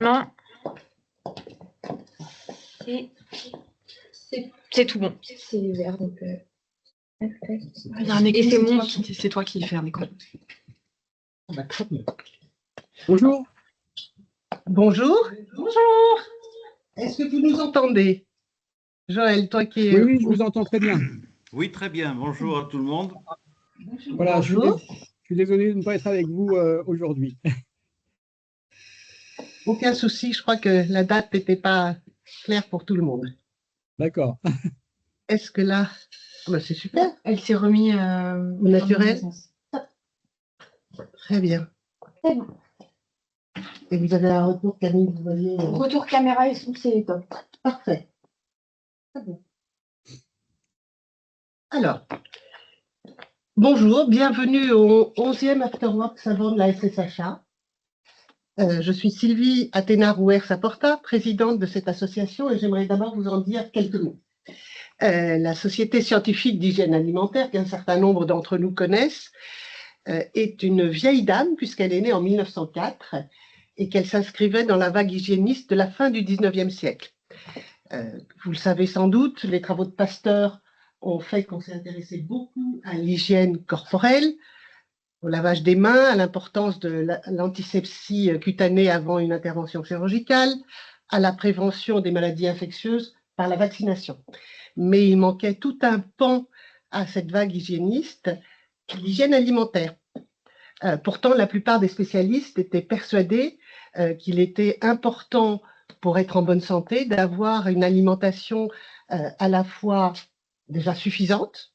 Non. C'est tout bon. C'est vert, donc... Il y a un écho, c'est toi qui fais un écho. Bonjour. Bonjour. Bonjour. Est-ce que vous nous entendez? Joël, toi qui es... Oui, je vous entends très bien. Oui, très bien. Bonjour à tout le monde. Voilà, bonjour. Je suis désolé de ne pas être avec vous aujourd'hui. Aucun souci, je crois que la date n'était pas claire pour tout le monde. D'accord. Est-ce que là... Oh ben c'est super. Elle s'est remise Au naturel. Très bien. C'est bon. Et vous avez un retour, Camille, vous voyez... Retour caméra et son, c'est top. Parfait. Très bien. Alors, bonjour, bienvenue au 11e Afterwork Savant de la SSHA. Je suis Sylvie Athéna-Rouer-Saporta, présidente de cette association, et j'aimerais d'abord vous en dire quelques mots. La Société scientifique d'hygiène alimentaire, qu'un certain nombre d'entre nous connaissent, est une vieille dame, puisqu'elle est née en 1904, et qu'elle s'inscrivait dans la vague hygiéniste de la fin du 19e siècle. Vous le savez sans doute, les travaux de Pasteur ont fait qu'on s'est intéressé beaucoup à l'hygiène corporelle, au lavage des mains, à l'importance de l'antisepsie cutanée avant une intervention chirurgicale, à la prévention des maladies infectieuses par la vaccination. Mais il manquait tout un pan à cette vague hygiéniste, l'hygiène alimentaire. Pourtant, la plupart des spécialistes étaient persuadés qu'il était important pour être en bonne santé d'avoir une alimentation à la fois déjà suffisante,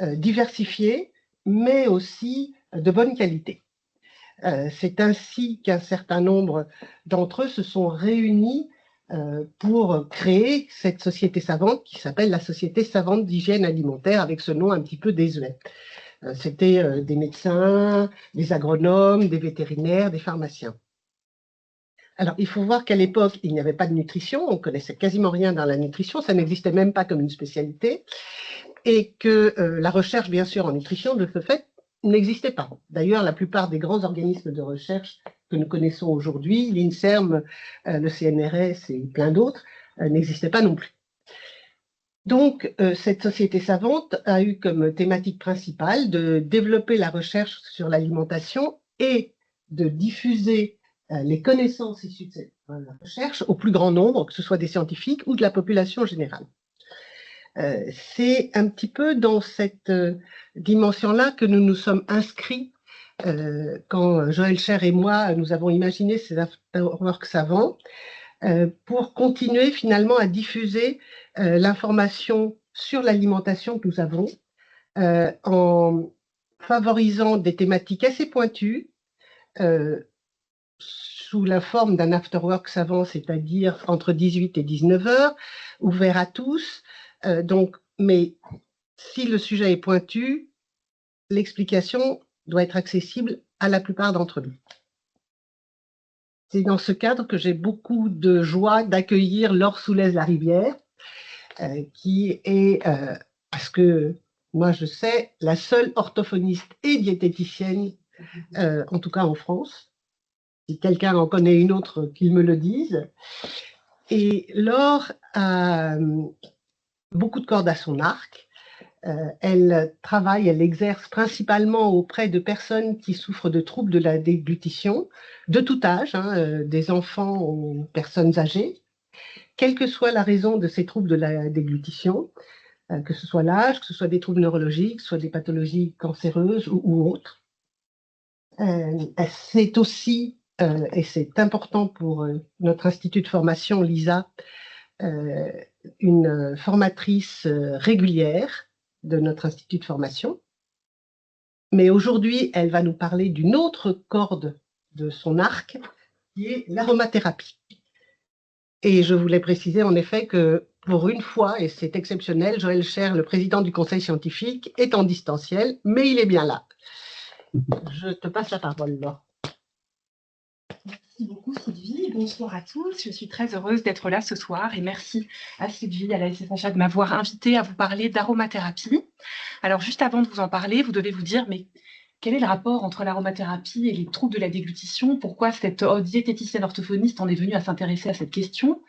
diversifiée, mais aussi de bonne qualité. C'est ainsi qu'un certain nombre d'entre eux se sont réunis pour créer cette société savante qui s'appelle la Société savante d'hygiène alimentaire, avec ce nom un petit peu désuet. C'était des médecins, des agronomes, des vétérinaires, des pharmaciens. Alors, il faut voir qu'à l'époque, il n'y avait pas de nutrition, on connaissait quasiment rien dans la nutrition, ça n'existait même pas comme une spécialité, et que la recherche, bien sûr, en nutrition, de ce fait, n'existait pas. D'ailleurs, la plupart des grands organismes de recherche que nous connaissons aujourd'hui, l'INSERM, le CNRS et plein d'autres, n'existaient pas non plus. Donc, cette société savante a eu comme thématique principale de développer la recherche sur l'alimentation et de diffuser les connaissances issues de cette recherche au plus grand nombre, que ce soit des scientifiques ou de la population générale. C'est un petit peu dans cette dimension-là que nous nous sommes inscrits quand Joël Cher et moi, nous avons imaginé ces afterworks savants pour continuer finalement à diffuser l'information sur l'alimentation que nous avons en favorisant des thématiques assez pointues sous la forme d'un afterwork savant, c'est-à-dire entre 18 et 19 heures, ouvert à tous. Mais si le sujet est pointu, l'explication doit être accessible à la plupart d'entre nous. C'est dans ce cadre que j'ai beaucoup de joie d'accueillir Laure Soulez-Larivière, qui est, parce que moi je sais, la seule orthophoniste et diététicienne, en tout cas en France. Si quelqu'un en connaît une autre, qu'il me le dise. Et Laure a beaucoup de cordes à son arc. Elle travaille, elle exerce principalement auprès de personnes qui souffrent de troubles de la déglutition, de tout âge, des enfants aux personnes âgées, quelle que soit la raison de ces troubles de la déglutition, que ce soit l'âge, que ce soit des troubles neurologiques, que ce soit des pathologies cancéreuses ou autres. C'est aussi, et c'est important pour notre institut de formation, LISA, une formatrice régulière de notre institut de formation. Mais aujourd'hui, elle va nous parler d'une autre corde de son arc, qui est l'aromathérapie. Et je voulais préciser en effet que pour une fois, et c'est exceptionnel, Joël Cher, le président du conseil scientifique, est en distanciel, mais il est bien là. Je te passe la parole, Laure. Merci beaucoup Sylvie, bonsoir à tous, je suis très heureuse d'être là ce soir et merci à Sylvie, à la SSHA de m'avoir invitée à vous parler d'aromathérapie. Alors juste avant de vous en parler, vous devez vous dire, mais quel est le rapport entre l'aromathérapie et les troubles de la déglutition? Pourquoi cette diététicienne orthophoniste en est venue à s'intéresser à cette question?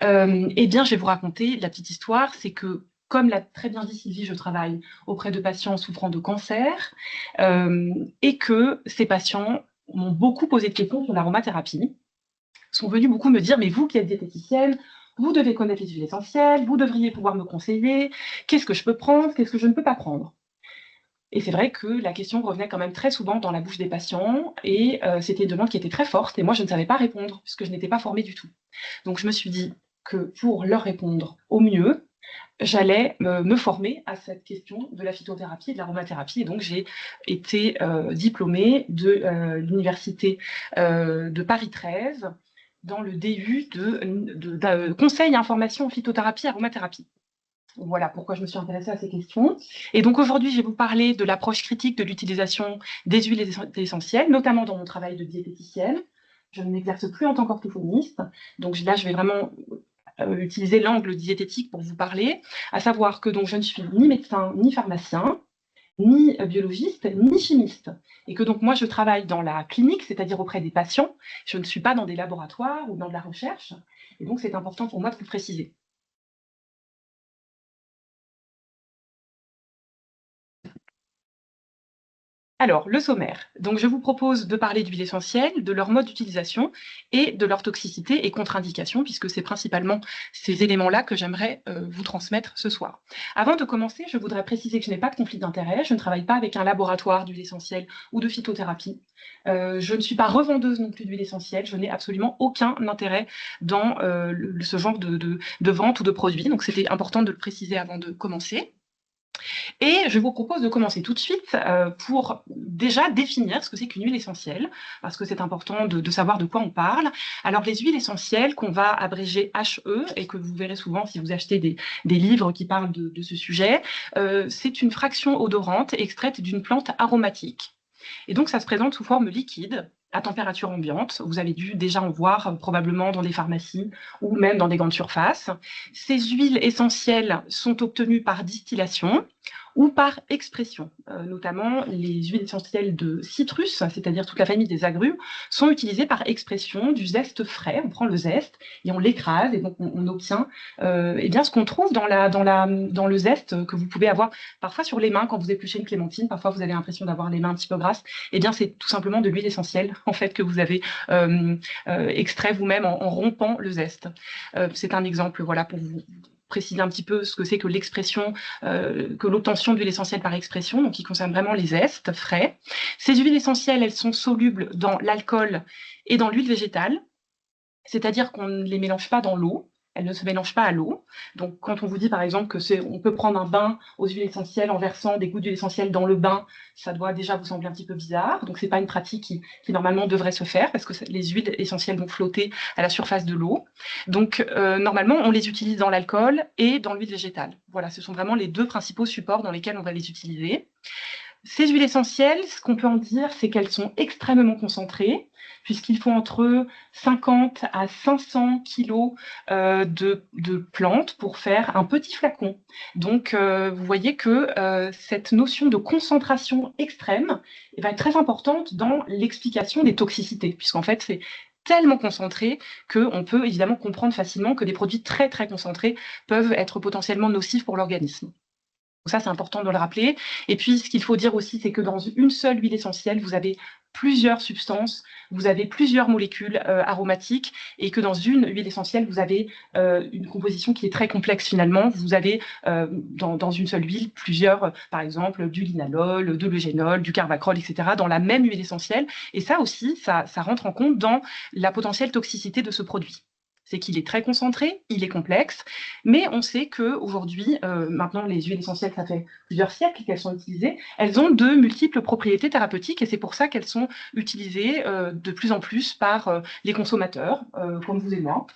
Eh bien, je vais vous raconter la petite histoire. C'est que, comme l'a très bien dit Sylvie, je travaille auprès de patients souffrant de cancer et que ces patients m'ont beaucoup posé de questions sur l'aromathérapie. Sont venus beaucoup me dire, mais vous qui êtes diététicienne, vous devez connaître les huiles essentielles, vous devriez pouvoir me conseiller, qu'est-ce que je peux prendre, qu'est-ce que je ne peux pas prendre? Et c'est vrai que la question revenait quand même très souvent dans la bouche des patients et c'était une demande qui était très forte et moi je ne savais pas répondre puisque je n'étais pas formée du tout. Donc je me suis dit que pour leur répondre au mieux, j'allais me former à cette question de la phytothérapie et de l'aromathérapie. Et donc j'ai été diplômée de l'université de Paris 13 dans le DU de conseil et information en phytothérapie et aromathérapie. Voilà pourquoi je me suis intéressée à ces questions. Et donc aujourd'hui, je vais vous parler de l'approche critique de l'utilisation des huiles essentielles, notamment dans mon travail de diététicienne. Je ne m'exerce plus en tant qu'orthophoniste. Donc là, je vais vraiment utiliser l'angle diététique pour vous parler, à savoir que donc, je ne suis ni médecin, ni pharmacien, ni biologiste, ni chimiste. Et que donc moi, je travaille dans la clinique, c'est-à-dire auprès des patients. Je ne suis pas dans des laboratoires ou dans de la recherche. Et donc, c'est important pour moi de vous le préciser. Alors, le sommaire. Donc, je vous propose de parler d'huiles essentielles, de leur mode d'utilisation et de leur toxicité et contre-indication, puisque c'est principalement ces éléments-là que j'aimerais vous transmettre ce soir. Avant de commencer, je voudrais préciser que je n'ai pas de conflit d'intérêt. Je ne travaille pas avec un laboratoire d'huiles essentielles ou de phytothérapie. Je ne suis pas revendeuse non plus d'huiles essentielles. Je n'ai absolument aucun intérêt dans ce genre de vente ou de produits. Donc, c'était important de le préciser avant de commencer. Et je vous propose de commencer tout de suite pour déjà définir ce que c'est qu'une huile essentielle, parce que c'est important de savoir de quoi on parle. Alors, les huiles essentielles, qu'on va abréger HE, et que vous verrez souvent si vous achetez des livres qui parlent de ce sujet, c'est une fraction odorante extraite d'une plante aromatique. Et donc, ça se présente sous forme liquide, à température ambiante. Vous avez dû déjà en voir probablement dans des pharmacies ou même dans des grandes surfaces. Ces huiles essentielles sont obtenues par distillation ou par expression. Notamment, les huiles essentielles de citrus, c'est-à-dire toute la famille des agrumes, sont utilisées par expression du zeste frais. On prend le zeste et on l'écrase et donc on obtient eh bien, ce qu'on trouve dans le zeste que vous pouvez avoir parfois sur les mains quand vous épluchez une clémentine. Parfois, vous avez l'impression d'avoir les mains un petit peu grasses. Eh bien, c'est tout simplement de l'huile essentielle en fait que vous avez extrait vous-même en rompant le zeste. C'est un exemple, voilà, pour vous préciser un petit peu ce que c'est que l'expression, que l'obtention d'huile essentielle par expression, donc qui concerne vraiment les zestes frais. Ces huiles essentielles, elles sont solubles dans l'alcool et dans l'huile végétale, c'est-à-dire qu'on ne les mélange pas dans l'eau. Elles ne se mélangent pas à l'eau. Donc, quand on vous dit, par exemple, on peut prendre un bain aux huiles essentielles en versant des gouttes d'huile essentielle dans le bain, ça doit déjà vous sembler un petit peu bizarre. Donc, c'est pas une pratique qui normalement devrait se faire parce que les huiles essentielles vont flotter à la surface de l'eau. Donc, normalement, on les utilise dans l'alcool et dans l'huile végétale. Voilà, ce sont vraiment les deux principaux supports dans lesquels on va les utiliser. Ces huiles essentielles, ce qu'on peut en dire, c'est qu'elles sont extrêmement concentrées, puisqu'il faut entre 50 à 500 kilos de plantes pour faire un petit flacon. Donc, vous voyez que cette notion de concentration extrême va être très importante dans l'explication des toxicités, puisqu'en fait, c'est tellement concentré qu'on peut évidemment comprendre facilement que des produits très, très concentrés peuvent être potentiellement nocifs pour l'organisme. Donc ça, c'est important de le rappeler. Et puis, ce qu'il faut dire aussi, c'est que dans une seule huile essentielle, vous avez plusieurs substances, vous avez plusieurs molécules aromatiques, et que dans une huile essentielle, vous avez une composition qui est très complexe finalement. Vous avez dans une seule huile plusieurs, par exemple, du linalol, de l'eugénol, du carvacrol, etc., dans la même huile essentielle. Et ça aussi, ça rentre en compte dans la potentielle toxicité de ce produit. C'est qu'il est très concentré, il est complexe, mais on sait qu'aujourd'hui, maintenant les huiles essentielles, ça fait plusieurs siècles qu'elles sont utilisées, elles ont de multiples propriétés thérapeutiques et c'est pour ça qu'elles sont utilisées de plus en plus par les consommateurs, comme vous et moi.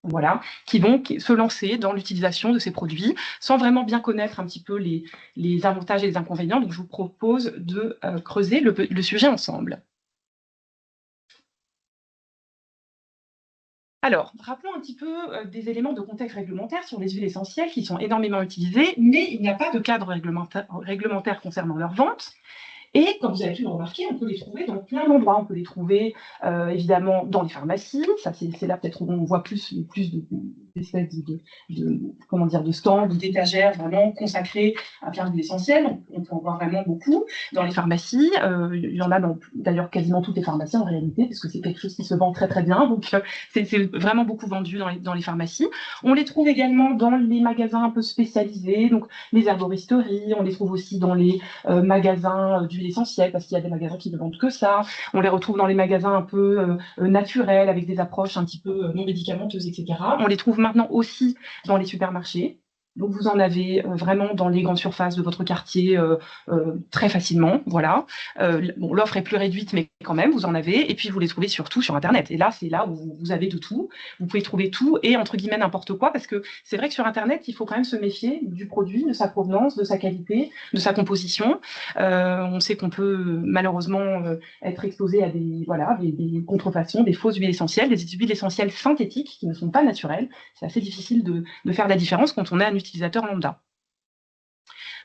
Voilà, qui vont se lancer dans l'utilisation de ces produits sans vraiment bien connaître un petit peu les avantages et les inconvénients. Donc je vous propose de creuser le sujet ensemble. Alors, rappelons un petit peu des éléments de contexte réglementaire sur les huiles essentielles qui sont énormément utilisées, mais il n'y a pas de cadre réglementaire concernant leur vente. Et comme vous avez pu le remarquer, on peut les trouver dans plein d'endroits. On peut les trouver évidemment dans les pharmacies. Ça, c'est là peut-être où on voit plus d'espèces comment dire, de stands ou d'étagères vraiment consacrées à faire de l'huile essentielle. On peut en voir vraiment beaucoup dans les pharmacies. Il y en a dans d'ailleurs quasiment toutes les pharmacies en réalité, parce que c'est quelque chose qui se vend très très bien. Donc c'est vraiment beaucoup vendu dans les pharmacies. On les trouve également dans les magasins un peu spécialisés, donc les herboristeries. On les trouve aussi dans les magasins d'huile essentielle, parce qu'il y a des magasins qui ne vendent que ça. On les retrouve dans les magasins un peu naturels, avec des approches un petit peu non médicamenteuses, etc. On les trouve maintenant aussi dans les supermarchés. Donc, vous en avez vraiment dans les grandes surfaces de votre quartier très facilement. Voilà. Bon, l'offre est plus réduite, mais quand même, vous en avez. Et puis, vous les trouvez surtout sur Internet. Et là, c'est là où vous avez de tout. Vous pouvez trouver tout et, entre guillemets, n'importe quoi. Parce que c'est vrai que sur Internet, il faut quand même se méfier du produit, de sa provenance, de sa qualité, de sa composition. On sait qu'on peut malheureusement être exposé à des contrefaçons, des fausses huiles essentielles, des huiles essentielles synthétiques qui ne sont pas naturelles. C'est assez difficile de faire la différence quand on est un utilisateur lambda.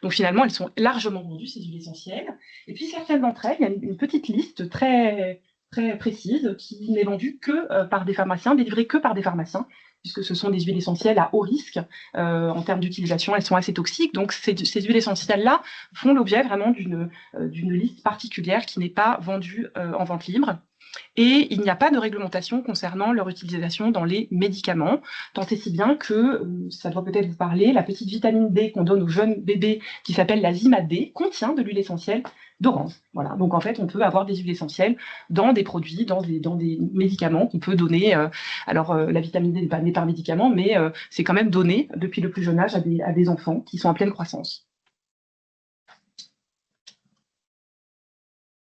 Donc finalement, elles sont largement vendues, ces huiles essentielles. Et puis certaines d'entre elles, il y a une petite liste très, très précise qui n'est vendue que par des pharmaciens, délivrée que par des pharmaciens, puisque ce sont des huiles essentielles à haut risque en termes d'utilisation, elles sont assez toxiques. Donc ces huiles essentielles-là font l'objet vraiment d'une liste particulière qui n'est pas vendue en vente libre. Et il n'y a pas de réglementation concernant leur utilisation dans les médicaments, tant et si bien que, ça doit peut-être vous parler, la petite vitamine D qu'on donne aux jeunes bébés qui s'appelle la Zima D contient de l'huile essentielle d'orange. Voilà. Donc en fait, on peut avoir des huiles essentielles dans des produits, dans des médicaments qu'on peut donner. La vitamine D n'est pas un médicament, mais c'est quand même donné depuis le plus jeune âge à des enfants qui sont en pleine croissance.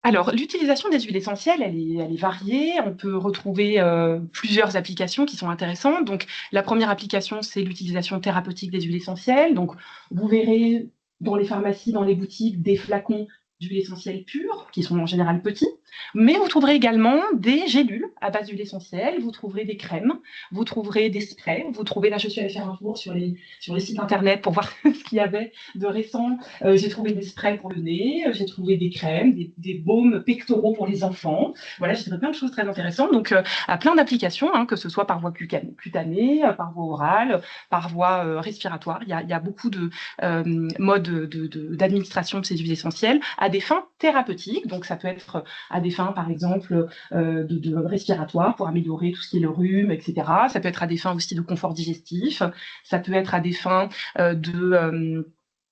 Alors, l'utilisation des huiles essentielles, elle est variée. On peut retrouver plusieurs applications qui sont intéressantes. Donc, la première application, c'est l'utilisation thérapeutique des huiles essentielles. Donc, vous verrez dans les pharmacies, dans les boutiques, des flacons d'huile essentielle pure, qui sont en général petits. Mais vous trouverez également des gélules à base d'huile essentielle, vous trouverez des crèmes, vous trouverez des sprays, vous trouvez, là je suis allée faire un tour sur les sites internet pour voir ce qu'il y avait de récent. J'ai trouvé des sprays pour le nez, j'ai trouvé des crèmes, des baumes pectoraux pour les enfants. Voilà, j'ai trouvé plein de choses très intéressantes. Donc, à plein d'applications, que ce soit par voie cutanée, par voie orale, par voie respiratoire. Il y a beaucoup de modes d'administration de ces huiles essentielles à des fins thérapeutiques. Donc, ça peut être à des fins, par exemple, de respiratoire pour améliorer tout ce qui est le rhume, etc. Ça peut être à des fins aussi de confort digestif. Ça peut être à des fins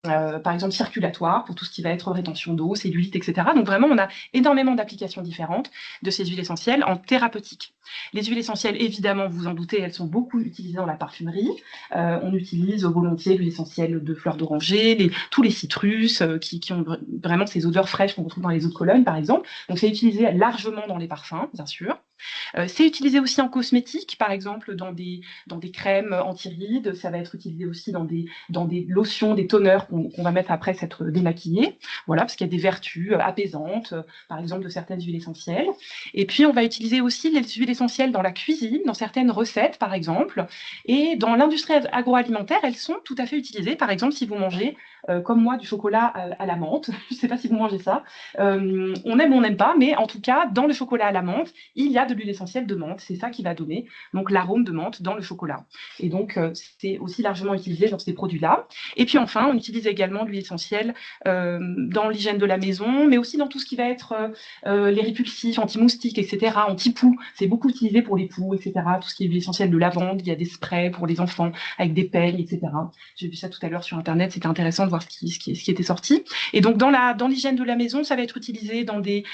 par exemple circulatoire, pour tout ce qui va être rétention d'eau, cellulite, etc. Donc vraiment, on a énormément d'applications différentes de ces huiles essentielles en thérapeutique. Les huiles essentielles, évidemment, vous en doutez, elles sont beaucoup utilisées dans la parfumerie. On utilise volontiers l'huile essentielle de fleurs d'oranger, tous les citrus qui ont vraiment ces odeurs fraîches qu'on retrouve dans les eaux de Cologne, par exemple. Donc c'est utilisé largement dans les parfums, bien sûr. C'est utilisé aussi en cosmétique, par exemple dans des crèmes anti-rides. Ça va être utilisé aussi dans des lotions, des toners qu'on va mettre après s'être démaquillé. Voilà, parce qu'il y a des vertus apaisantes, par exemple de certaines huiles essentielles. Et puis on va utiliser aussi les huiles essentielles dans la cuisine, dans certaines recettes, par exemple. Et dans l'industrie agroalimentaire, elles sont tout à fait utilisées. Par exemple, si vous mangez, comme moi, du chocolat à la menthe, je ne sais pas si vous mangez ça, on aime ou on n'aime pas, mais en tout cas, dans le chocolat à la menthe, il y a de l'huile essentielle de menthe. C'est ça qui va donner donc l'arôme de menthe dans le chocolat. Et donc, c'est aussi largement utilisé dans ces produits-là. Et puis enfin, on utilise également l'huile essentielle dans l'hygiène de la maison, mais aussi dans tout ce qui va être les répulsifs, anti-moustiques, etc., anti-poux. C'est beaucoup utilisé pour les poux, etc. Tout ce qui est huile essentielle de lavande, il y a des sprays pour les enfants avec des peignes, etc. J'ai vu ça tout à l'heure sur Internet, c'était intéressant de voir ce qui était sorti. Et donc, dans l'hygiène de la maison, ça va être utilisé dans des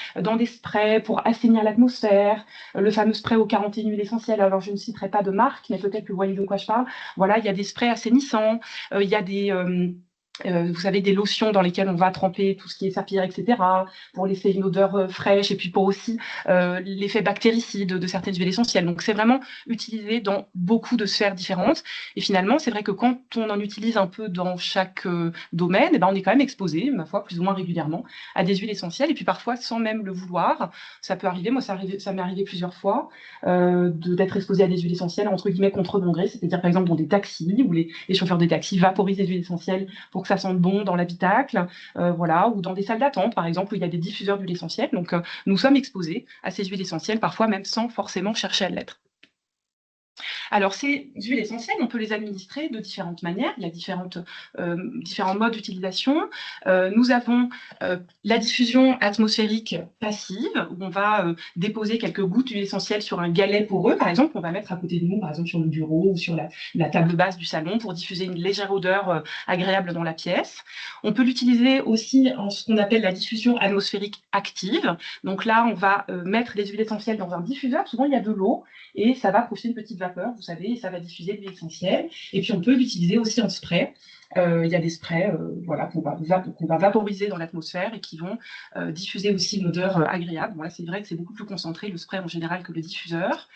sprays pour assainir l'atmosphère, le fameux spray aux 41 huiles essentielles. Alors, je ne citerai pas de marque, mais peut-être que vous voyez de quoi je parle. Voilà, il y a des sprays assainissants, il y a vous savez, des lotions dans lesquelles on va tremper tout ce qui est serpillière, etc., pour laisser une odeur fraîche, et puis pour aussi l'effet bactéricide de certaines huiles essentielles. Donc, c'est vraiment utilisé dans beaucoup de sphères différentes. Et finalement, c'est vrai que quand on en utilise un peu dans chaque domaine, on est quand même exposé, ma foi, plus ou moins régulièrement, à des huiles essentielles. Et puis parfois, sans même le vouloir, ça peut arriver. Moi, ça m'est arrivé plusieurs fois d'être exposé à des huiles essentielles, entre guillemets, contre mon gré. C'est-à-dire, par exemple, dans des taxis, où les chauffeurs des taxis vaporisent des huiles essentielles pour que que ça sente bon dans l'habitacle, voilà, ou dans des salles d'attente, par exemple, où il y a des diffuseurs d'huile essentielle. Donc, nous sommes exposés à ces huiles essentielles, parfois même sans forcément chercher à l'être. Alors, ces huiles essentielles, on peut les administrer de différentes manières. Il y a différents modes d'utilisation. Nous avons la diffusion atmosphérique passive, où on va déposer quelques gouttes d'huile essentielle sur un galet poreux, par exemple, qu'on va mettre à côté de nous, par exemple sur le bureau ou sur la table basse du salon, pour diffuser une légère odeur agréable dans la pièce. On peut l'utiliser aussi en ce qu'on appelle la diffusion atmosphérique active. Donc là, on va mettre les huiles essentielles dans un diffuseur. Souvent, il y a de l'eau et ça va projeter une petite vapeur, vous savez, et ça va diffuser de l'huile essentielle. Et puis, on peut l'utiliser aussi en spray. Il y a des sprays voilà, qu'on va vaporiser dans l'atmosphère et qui vont diffuser aussi une odeur agréable. Voilà, c'est vrai que c'est beaucoup plus concentré, le spray en général, que le diffuseur.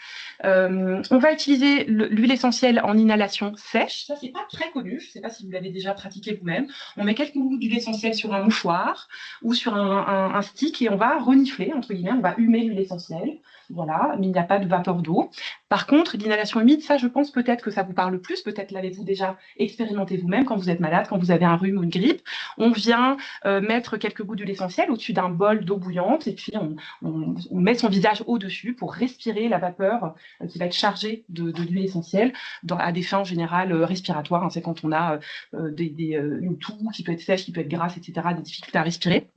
On va utiliser l'huile essentielle en inhalation sèche. Ça, c'est pas très connu. Je ne sais pas si vous l'avez déjà pratiqué vous-même. On met quelques gouttes d'huile essentielle sur un mouchoir ou sur un stick et on va renifler, entre guillemets, on va humer l'huile essentielle. Voilà, mais il n'y a pas de vapeur d'eau. Par contre, l'inhalation humide, ça, je pense peut-être que ça vous parle plus. Peut-être l'avez-vous déjà expérimenté vous-même quand vous êtes malade, quand vous avez un rhume ou une grippe. On vient mettre quelques gouttes d'huile essentielle au-dessus d'un bol d'eau bouillante et puis on met son visage au-dessus pour respirer la vapeur qui va être chargée de l'huile essentielle à des fins en général respiratoires. Hein, c'est quand on a une toux qui peut être sèche, qui peut être grasse, etc., des difficultés à respirer.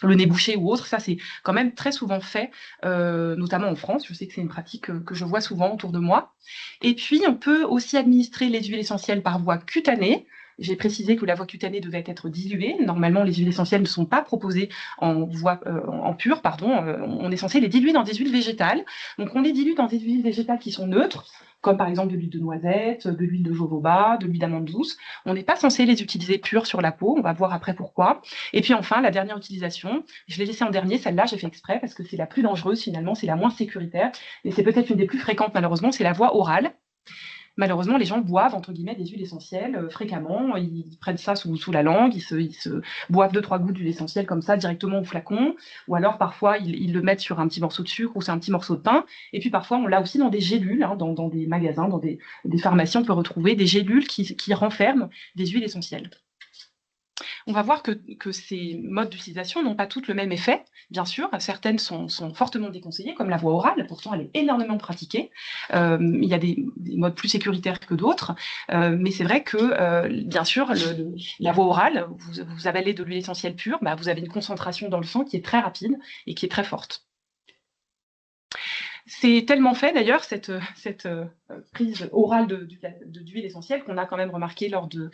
Le nez bouché ou autre, ça c'est quand même très souvent fait, notamment en France. Je sais que c'est une pratique que je vois souvent autour de moi. Et puis, on peut aussi administrer les huiles essentielles par voie cutanée. J'ai précisé que la voie cutanée devait être diluée. Normalement, les huiles essentielles ne sont pas proposées en pure, pardon. On est censé les diluer dans des huiles végétales. Donc, on les dilue dans des huiles végétales qui sont neutres, comme par exemple de l'huile de noisette, de l'huile de jojoba, de l'huile d'amande douce. On n'est pas censé les utiliser pures sur la peau, on va voir après pourquoi. Et puis enfin, la dernière utilisation, je l'ai laissée en dernier, celle-là j'ai fait exprès parce que c'est la plus dangereuse finalement, c'est la moins sécuritaire, et c'est peut-être une des plus fréquentes malheureusement, c'est la voie orale. Malheureusement, les gens boivent, entre guillemets, des huiles essentielles fréquemment. Ils prennent ça sous la langue, ils se boivent 2-3 gouttes d'huile essentielle comme ça, directement au flacon. Ou alors, parfois, ils le mettent sur un petit morceau de sucre ou c'est un petit morceau de pain. Et puis, parfois, on l'a aussi dans des gélules, hein, dans des magasins, dans des pharmacies, on peut retrouver des gélules qui renferment des huiles essentielles. On va voir que ces modes d'utilisation n'ont pas toutes le même effet, bien sûr. Certaines sont fortement déconseillées, comme la voie orale. Pourtant, elle est énormément pratiquée. Il y a des modes plus sécuritaires que d'autres. Mais c'est vrai que, bien sûr, la voie orale, vous avalez de l'huile essentielle pure, bah, vous avez une concentration dans le sang qui est très rapide et qui est très forte. C'est tellement fait d'ailleurs, cette prise orale d'huile essentielle qu'on a quand même remarqué lors de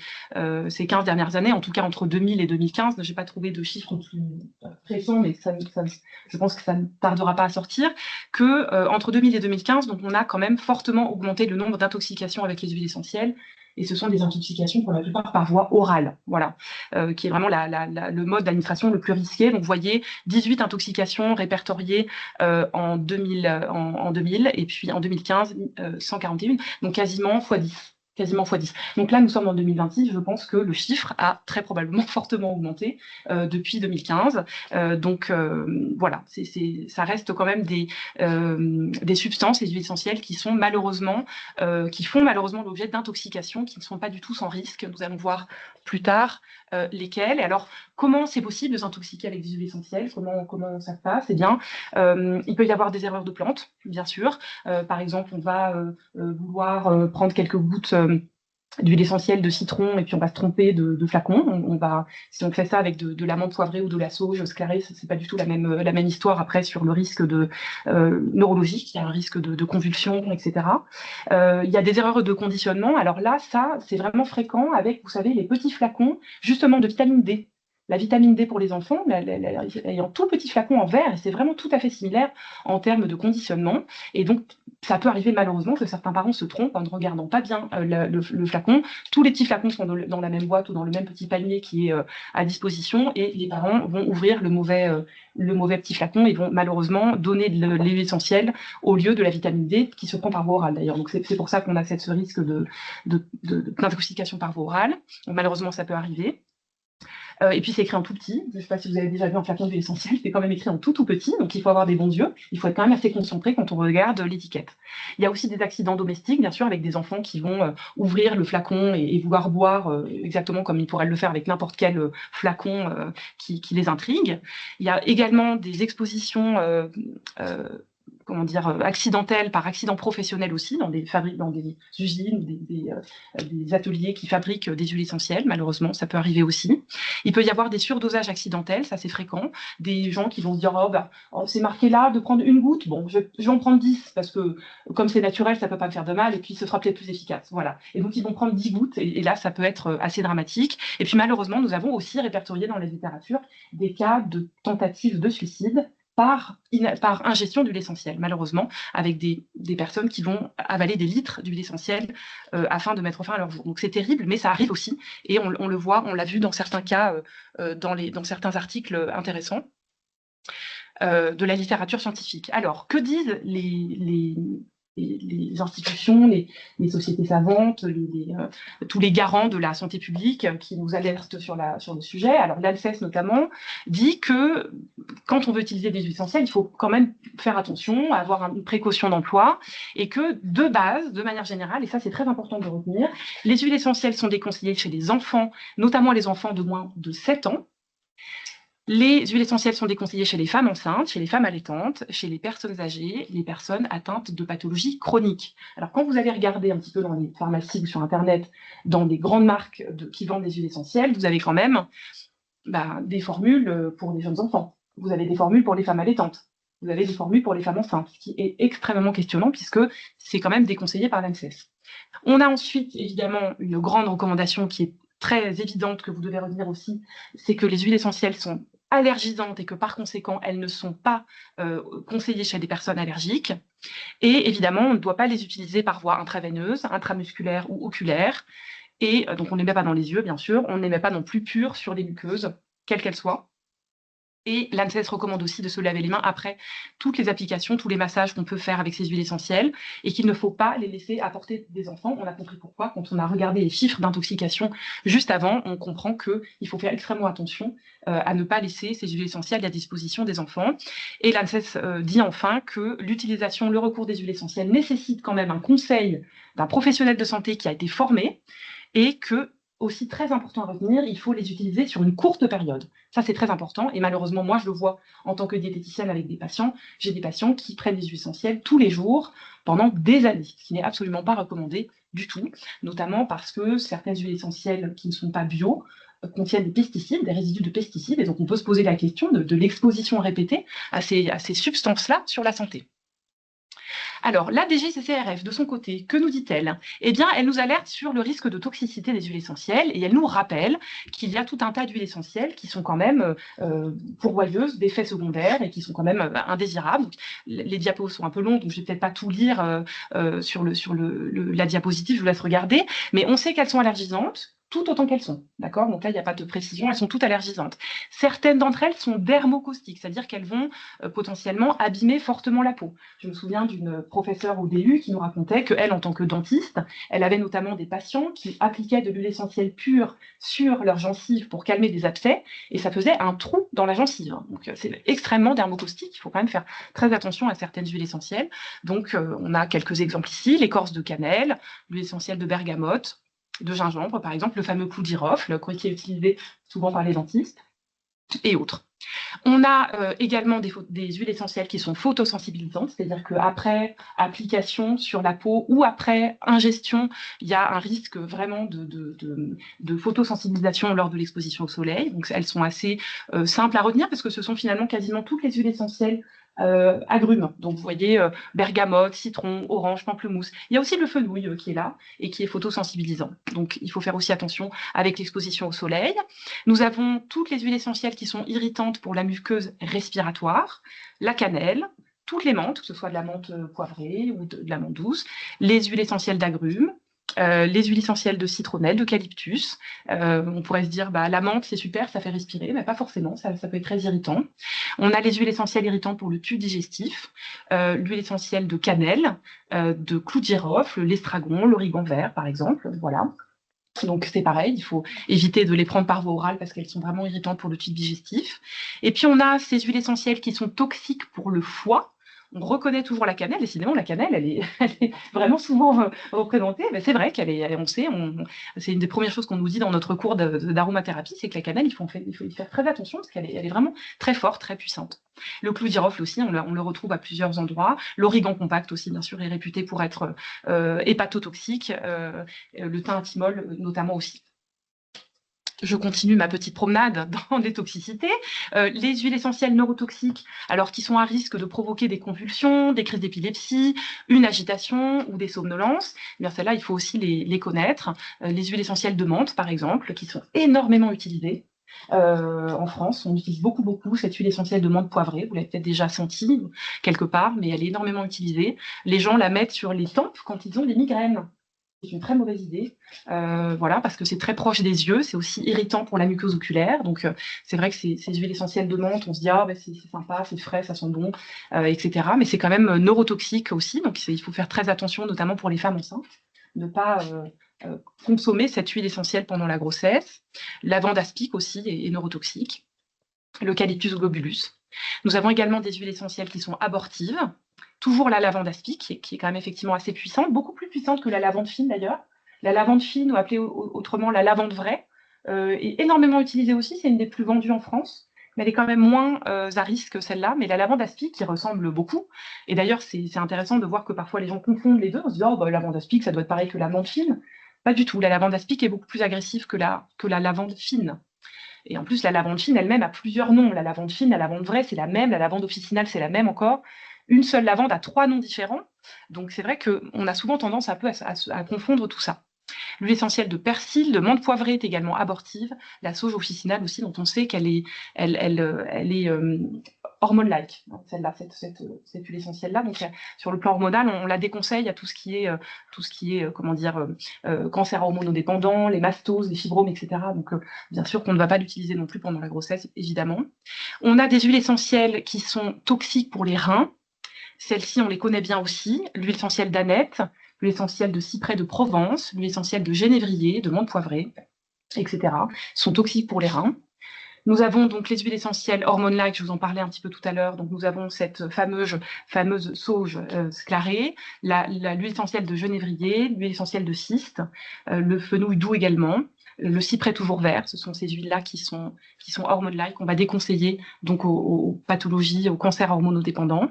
ces 15 dernières années, en tout cas entre 2000 et 2015. Je n'ai pas trouvé de chiffres plus récents, mais je pense que ça ne tardera pas à sortir, qu'entre 2000 et 2015, donc on a quand même fortement augmenté le nombre d'intoxications avec les huiles essentielles. Et ce sont des intoxications pour la plupart par voie orale, voilà, qui est vraiment le mode d'administration le plus risqué. Donc, vous voyez, 18 intoxications répertoriées en 2000, et puis en 2015, 141, donc quasiment x10. Donc là, nous sommes en 2026, je pense que le chiffre a très probablement fortement augmenté depuis 2015. Voilà, ça reste quand même des substances, les huiles essentielles, qui font malheureusement l'objet d'intoxications qui ne sont pas du tout sans risque. Nous allons voir plus tard lesquelles. Et alors, comment c'est possible de s'intoxiquer avec des huiles essentielles? Comment ça se passe? Eh bien, il peut y avoir des erreurs de plantes, bien sûr. Par exemple, on va vouloir prendre quelques gouttes d'huile essentielle de citron et puis on va se tromper de flacon. Si on fait ça avec de l'amande poivrée ou de la sauge sclarée, c'est pas du tout la même histoire après sur le risque neurologique. Il y a un risque de convulsion, etc. Il y a des erreurs de conditionnement. Alors là, ça, c'est vraiment fréquent avec, vous savez, les petits flacons justement de vitamine D. La vitamine D pour les enfants, ayant tout petit flacon en verre, et c'est vraiment tout à fait similaire en termes de conditionnement. Et donc, ça peut arriver malheureusement que certains parents se trompent en ne regardant pas bien le flacon. Tous les petits flacons sont dans la même boîte ou dans le même petit panier qui est à disposition, et les parents vont ouvrir le mauvais petit flacon et vont malheureusement donner de l'huile essentielle au lieu de la vitamine D qui se prend par voie orale d'ailleurs. Donc, c'est pour ça qu'on a ce risque d'intoxication par voie orale. Donc, malheureusement, ça peut arriver. Et puis c'est écrit en tout petit. Je ne sais pas si vous avez déjà vu un flacon d'huile essentielle, c'est quand même écrit en tout petit, donc il faut avoir des bons yeux. Il faut être quand même assez concentré quand on regarde l'étiquette. Il y a aussi des accidents domestiques, bien sûr, avec des enfants qui vont ouvrir le flacon et vouloir boire exactement comme ils pourraient le faire avec n'importe quel flacon qui les intrigue. Il y a également des expositions comment dire, accidentelles par accident professionnel aussi, dans des usines, des ateliers qui fabriquent des huiles essentielles, malheureusement, ça peut arriver aussi. Il peut y avoir des surdosages accidentels, ça c'est fréquent, des gens qui vont se dire c'est marqué là de prendre une goutte, bon, je vais en prendre 10, parce que comme c'est naturel, ça peut pas me faire de mal, et puis ce sera peut-être plus efficace, voilà. Et donc ils vont prendre 10 gouttes, et là ça peut être assez dramatique. Et puis malheureusement, nous avons aussi répertorié dans la littérature des cas de tentatives de suicide par ingestion d'huile essentielle, malheureusement, avec des personnes qui vont avaler des litres d'huile essentielle afin de mettre fin à leur jour. Donc c'est terrible, mais ça arrive aussi, et on le voit, on l'a vu dans certains cas, dans certains articles intéressants de la littérature scientifique. Alors, que disent les institutions, les sociétés savantes, tous les garants de la santé publique qui nous alertent sur le sujet? Alors l'ANSES notamment dit que quand on veut utiliser des huiles essentielles, il faut quand même faire attention, avoir une précaution d'emploi, et que de base, de manière générale, et ça c'est très important de retenir, les huiles essentielles sont déconseillées chez les enfants, notamment les enfants de moins de 7 ans. Les huiles essentielles sont déconseillées chez les femmes enceintes, chez les femmes allaitantes, chez les personnes âgées, les personnes atteintes de pathologies chroniques. Alors, quand vous allez regarder un petit peu dans les pharmacies ou sur Internet, dans des grandes marques qui vendent des huiles essentielles, vous avez quand même des formules pour les jeunes enfants. Vous avez des formules pour les femmes allaitantes. Vous avez des formules pour les femmes enceintes, ce qui est extrêmement questionnant puisque c'est quand même déconseillé par l'ANSES. On a ensuite, évidemment, une grande recommandation qui est très évidente, que vous devez retenir aussi, c'est que les huiles essentielles sont allergisantes et que par conséquent, elles ne sont pas conseillées chez des personnes allergiques. Et évidemment, on ne doit pas les utiliser par voie intraveineuse, intramusculaire ou oculaire. Et donc, on ne les met pas dans les yeux, bien sûr. On ne les met pas non plus pures sur les muqueuses, quelles qu'elles soient. Et l'ANSES recommande aussi de se laver les mains après toutes les applications, tous les massages qu'on peut faire avec ces huiles essentielles, et qu'il ne faut pas les laisser à portée des enfants. On a compris pourquoi. Quand on a regardé les chiffres d'intoxication juste avant, on comprend qu'il faut faire extrêmement attention à ne pas laisser ces huiles essentielles à disposition des enfants. Et l'ANSES dit enfin que l'utilisation, le recours des huiles essentielles nécessite quand même un conseil d'un professionnel de santé qui a été formé, et que, aussi très important à retenir, il faut les utiliser sur une courte période. Ça, c'est très important. Et malheureusement, moi, je le vois en tant que diététicienne avec des patients. J'ai des patients qui prennent des huiles essentielles tous les jours pendant des années, ce qui n'est absolument pas recommandé du tout, notamment parce que certaines huiles essentielles qui ne sont pas bio contiennent des pesticides, des résidus de pesticides. Et donc, on peut se poser la question de l'exposition répétée à ces substances-là sur la santé. Alors, la DGCCRF, de son côté, que nous dit-elle? Eh bien, elle nous alerte sur le risque de toxicité des huiles essentielles et elle nous rappelle qu'il y a tout un tas d'huiles essentielles qui sont quand même pourvoyeuses d'effets secondaires et qui sont quand même indésirables. Donc, les diapos sont un peu longs, donc je ne vais peut-être pas tout lire sur la diapositive, je vous laisse regarder, mais on sait qu'elles sont allergisantes, tout autant qu'elles sont, d'accord? Donc là, il n'y a pas de précision, elles sont toutes allergisantes. Certaines d'entre elles sont dermocaustiques, c'est-à-dire qu'elles vont potentiellement abîmer fortement la peau. Je me souviens d'une professeure au DU qui nous racontait qu'elle, en tant que dentiste, elle avait notamment des patients qui appliquaient de l'huile essentielle pure sur leurs gencives pour calmer des abcès, et ça faisait un trou dans la gencive. Donc c'est extrêmement dermocaustique, il faut quand même faire très attention à certaines huiles essentielles. Donc on a quelques exemples ici, l'écorce de cannelle, l'huile essentielle de bergamote, de gingembre, par exemple, le fameux clou de girofle, qui est utilisé souvent par les dentistes, et autres. On a également des huiles essentielles qui sont photosensibilisantes, c'est-à-dire qu'après application sur la peau ou après ingestion, il y a un risque vraiment de photosensibilisation lors de l'exposition au soleil. Donc elles sont assez simples à retenir parce que ce sont finalement quasiment toutes les huiles essentielles agrumes. Donc vous voyez bergamote, citron, orange, pamplemousse. Il y a aussi le fenouil qui est là et qui est photosensibilisant. Donc il faut faire aussi attention avec l'exposition au soleil. Nous avons toutes les huiles essentielles qui sont irritantes pour la muqueuse respiratoire, la cannelle, toutes les menthes, que ce soit de la menthe poivrée ou de la menthe douce, les huiles essentielles d'agrumes, les huiles essentielles de citronnelle, d'eucalyptus. On pourrait se dire, la menthe, c'est super, ça fait respirer, mais pas forcément, ça peut être très irritant. On a les huiles essentielles irritantes pour le tube digestif, l'huile essentielle de cannelle, de clou de girofle, l'estragon, l'origan vert, par exemple, voilà. Donc c'est pareil, il faut éviter de les prendre par voie orale parce qu'elles sont vraiment irritantes pour le tube digestif. Et puis on a ces huiles essentielles qui sont toxiques pour le foie. On reconnaît toujours la cannelle, décidément la cannelle, elle est vraiment souvent représentée. Mais c'est vrai on sait, c'est une des premières choses qu'on nous dit dans notre cours d'aromathérapie, c'est que la cannelle, il faut y faire très attention parce qu'elle est vraiment très forte, très puissante. Le clou de girofle aussi, on le retrouve à plusieurs endroits. L'origan compact aussi, bien sûr, est réputé pour être hépatotoxique. Le thym à thymol, notamment aussi. Je continue ma petite promenade dans les toxicités. Les huiles essentielles neurotoxiques, alors qui sont à risque de provoquer des convulsions, des crises d'épilepsie, une agitation ou des somnolences, eh bien celles-là, il faut aussi les connaître. Les huiles essentielles de menthe, par exemple, qui sont énormément utilisées. En France, on utilise beaucoup cette huile essentielle de menthe poivrée. Vous l'avez peut-être déjà senti quelque part, mais elle est énormément utilisée. Les gens la mettent sur les tempes quand ils ont des migraines. C'est une très mauvaise idée, voilà, parce que c'est très proche des yeux, c'est aussi irritant pour la muqueuse oculaire. Donc, c'est vrai que ces huiles essentielles de menthe, on se dit ah ben c'est sympa, c'est frais, ça sent bon, etc. Mais c'est quand même neurotoxique aussi, donc il faut faire très attention, notamment pour les femmes enceintes, ne pas consommer cette huile essentielle pendant la grossesse. Lavande aspic aussi est neurotoxique. L'eucalyptus globulus. Nous avons également des huiles essentielles qui sont abortives. Toujours la lavande aspic, qui est quand même effectivement assez puissante, beaucoup plus puissante que la lavande fine d'ailleurs. La lavande fine, ou appelée autrement la lavande vraie, est énormément utilisée aussi, c'est une des plus vendues en France, mais elle est quand même moins à risque que celle-là. Mais la lavande aspic, qui ressemble beaucoup, et d'ailleurs c'est intéressant de voir que parfois les gens confondent les deux, on se dit oh, bah, la lavande aspic, ça doit être pareil que la lavande fine. Pas du tout, la lavande aspic est beaucoup plus agressive que la lavande fine. Et en plus, la lavande fine elle-même a plusieurs noms. La lavande fine, la lavande vraie, c'est la même. La lavande officinale, c'est la même encore. Une seule lavande a 3 noms différents. Donc, c'est vrai qu'on a souvent tendance un peu à confondre tout ça. L'huile essentielle de persil, de menthe poivrée est également abortive. La sauge officinale aussi, dont on sait qu'elle est, hormone-like, celle-là, cette huile essentielle-là. Donc, sur le plan hormonal, on la déconseille à tout ce qui est comment dire, cancer hormonodépendant, les mastoses, les fibromes, etc. Donc, bien sûr qu'on ne va pas l'utiliser non plus pendant la grossesse, évidemment. On a des huiles essentielles qui sont toxiques pour les reins. Celles-ci, on les connaît bien aussi. L'huile essentielle d'aneth, l'huile essentielle de cyprès de Provence, l'huile essentielle de genévrier, de menthe poivrée, etc. sont toxiques pour les reins. Nous avons donc les huiles essentielles hormone-like, je vous en parlais un petit peu tout à l'heure. Donc nous avons cette fameuse sauge sclarée, l'huile essentielle de genévrier, l'huile essentielle de cyste, le fenouil doux également, le cyprès toujours vert. Ce sont ces huiles-là qui sont hormone-like. On va déconseiller donc aux pathologies, aux cancers hormonodépendants.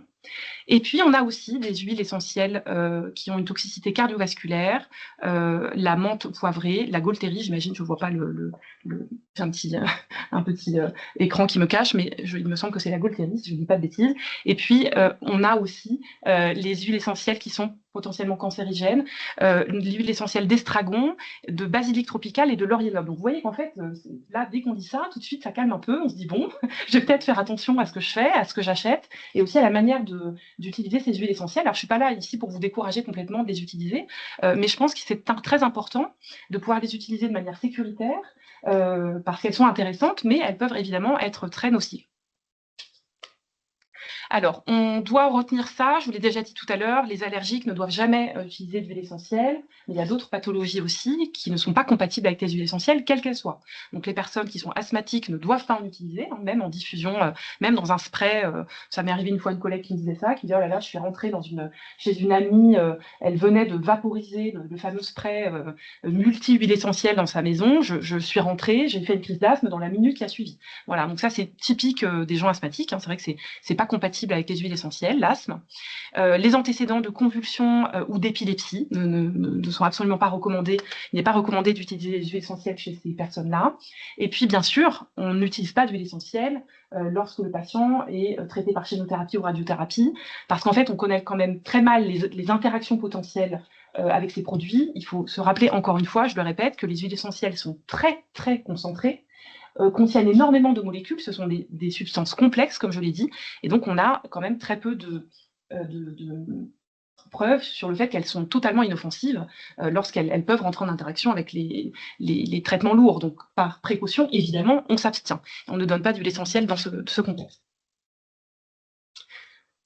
Et puis, on a aussi des huiles essentielles qui ont une toxicité cardiovasculaire, la menthe poivrée, la gaultérie, j'imagine, je ne vois pas j'ai un petit écran qui me cache, mais il me semble que c'est la gaultérie, si je ne dis pas de bêtises. Et puis, on a aussi les huiles essentielles qui sont potentiellement cancérigènes, l'huile essentielle d'estragon, de basilic tropical et de laurier noble. Donc, vous voyez qu'en fait, là, dès qu'on dit ça, tout de suite, ça calme un peu. On se dit, bon, je vais peut-être faire attention à ce que je fais, à ce que j'achète, et aussi à la manière d'utiliser ces huiles essentielles. Alors, je ne suis pas là ici pour vous décourager complètement de les utiliser, mais je pense que c'est très important de pouvoir les utiliser de manière sécuritaire, parce qu'elles sont intéressantes, mais elles peuvent évidemment être très nocives. Alors, on doit retenir ça, je vous l'ai déjà dit tout à l'heure, les allergiques ne doivent jamais utiliser d'huile essentielle, mais il y a d'autres pathologies aussi qui ne sont pas compatibles avec les huiles essentielles, quelles qu'elles soient. Donc, les personnes qui sont asthmatiques ne doivent pas en utiliser, hein, même en diffusion, même dans un spray. Ça m'est arrivé une fois une collègue qui me disait ça, qui disait « Oh là là, je suis rentrée chez une amie, elle venait de vaporiser le fameux spray multi-huile essentielle dans sa maison, je suis rentrée, j'ai fait une crise d'asthme dans la minute qui a suivi. » Voilà, donc ça, c'est typique des gens asthmatiques, hein, c'est vrai que c'est pas compatible avec les huiles essentielles, l'asthme. Les antécédents de convulsions ou d'épilepsie ne sont absolument pas recommandés. Il n'est pas recommandé d'utiliser les huiles essentielles chez ces personnes-là. Et puis, bien sûr, on n'utilise pas d'huile essentielle lorsque le patient est traité par chimiothérapie ou radiothérapie, parce qu'en fait, on connaît quand même très mal les interactions potentielles avec ces produits. Il faut se rappeler, encore une fois, je le répète, que les huiles essentielles sont très, très concentrées, contiennent énormément de molécules, ce sont des substances complexes, comme je l'ai dit, et donc on a quand même très peu de preuves sur le fait qu'elles sont totalement inoffensives lorsqu'elles peuvent rentrer en interaction avec les traitements lourds. Donc, par précaution, évidemment, on s'abstient. On ne donne pas d'huile essentielle dans ce contexte.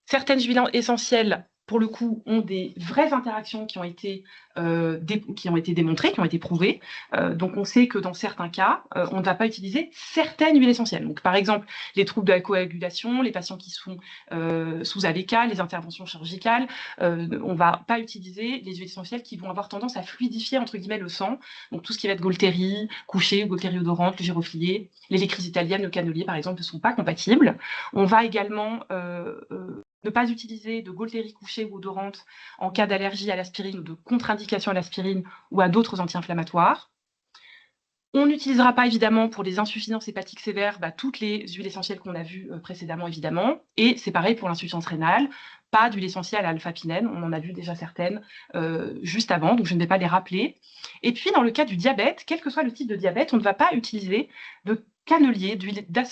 Certaines huiles essentielles pour le coup, ont des vraies interactions qui ont été démontrées, qui ont été prouvées. Donc, on sait que dans certains cas, on ne va pas utiliser certaines huiles essentielles. Donc, par exemple, les troubles de la coagulation, les patients qui sont sous AVK, les interventions chirurgicales, on ne va pas utiliser les huiles essentielles qui vont avoir tendance à fluidifier, entre guillemets, le sang. Donc, tout ce qui va être Gaultérie, couché, Gaultérie odorante, le giroflier, les l'écryse italienne, le cannelier, par exemple, ne sont pas compatibles. On va également ne pas utiliser de Gaultérie couchée ou odorante en cas d'allergie à l'aspirine ou de contre-indication à l'aspirine ou à d'autres anti-inflammatoires. On n'utilisera pas évidemment pour les insuffisances hépatiques sévères toutes les huiles essentielles qu'on a vues précédemment, évidemment. Et c'est pareil pour l'insuffisance rénale, pas d'huile essentielle à alpha-pinène, on en a vu déjà certaines juste avant, donc je ne vais pas les rappeler. Et puis dans le cas du diabète, quel que soit le type de diabète, on ne va pas utiliser de cannelier,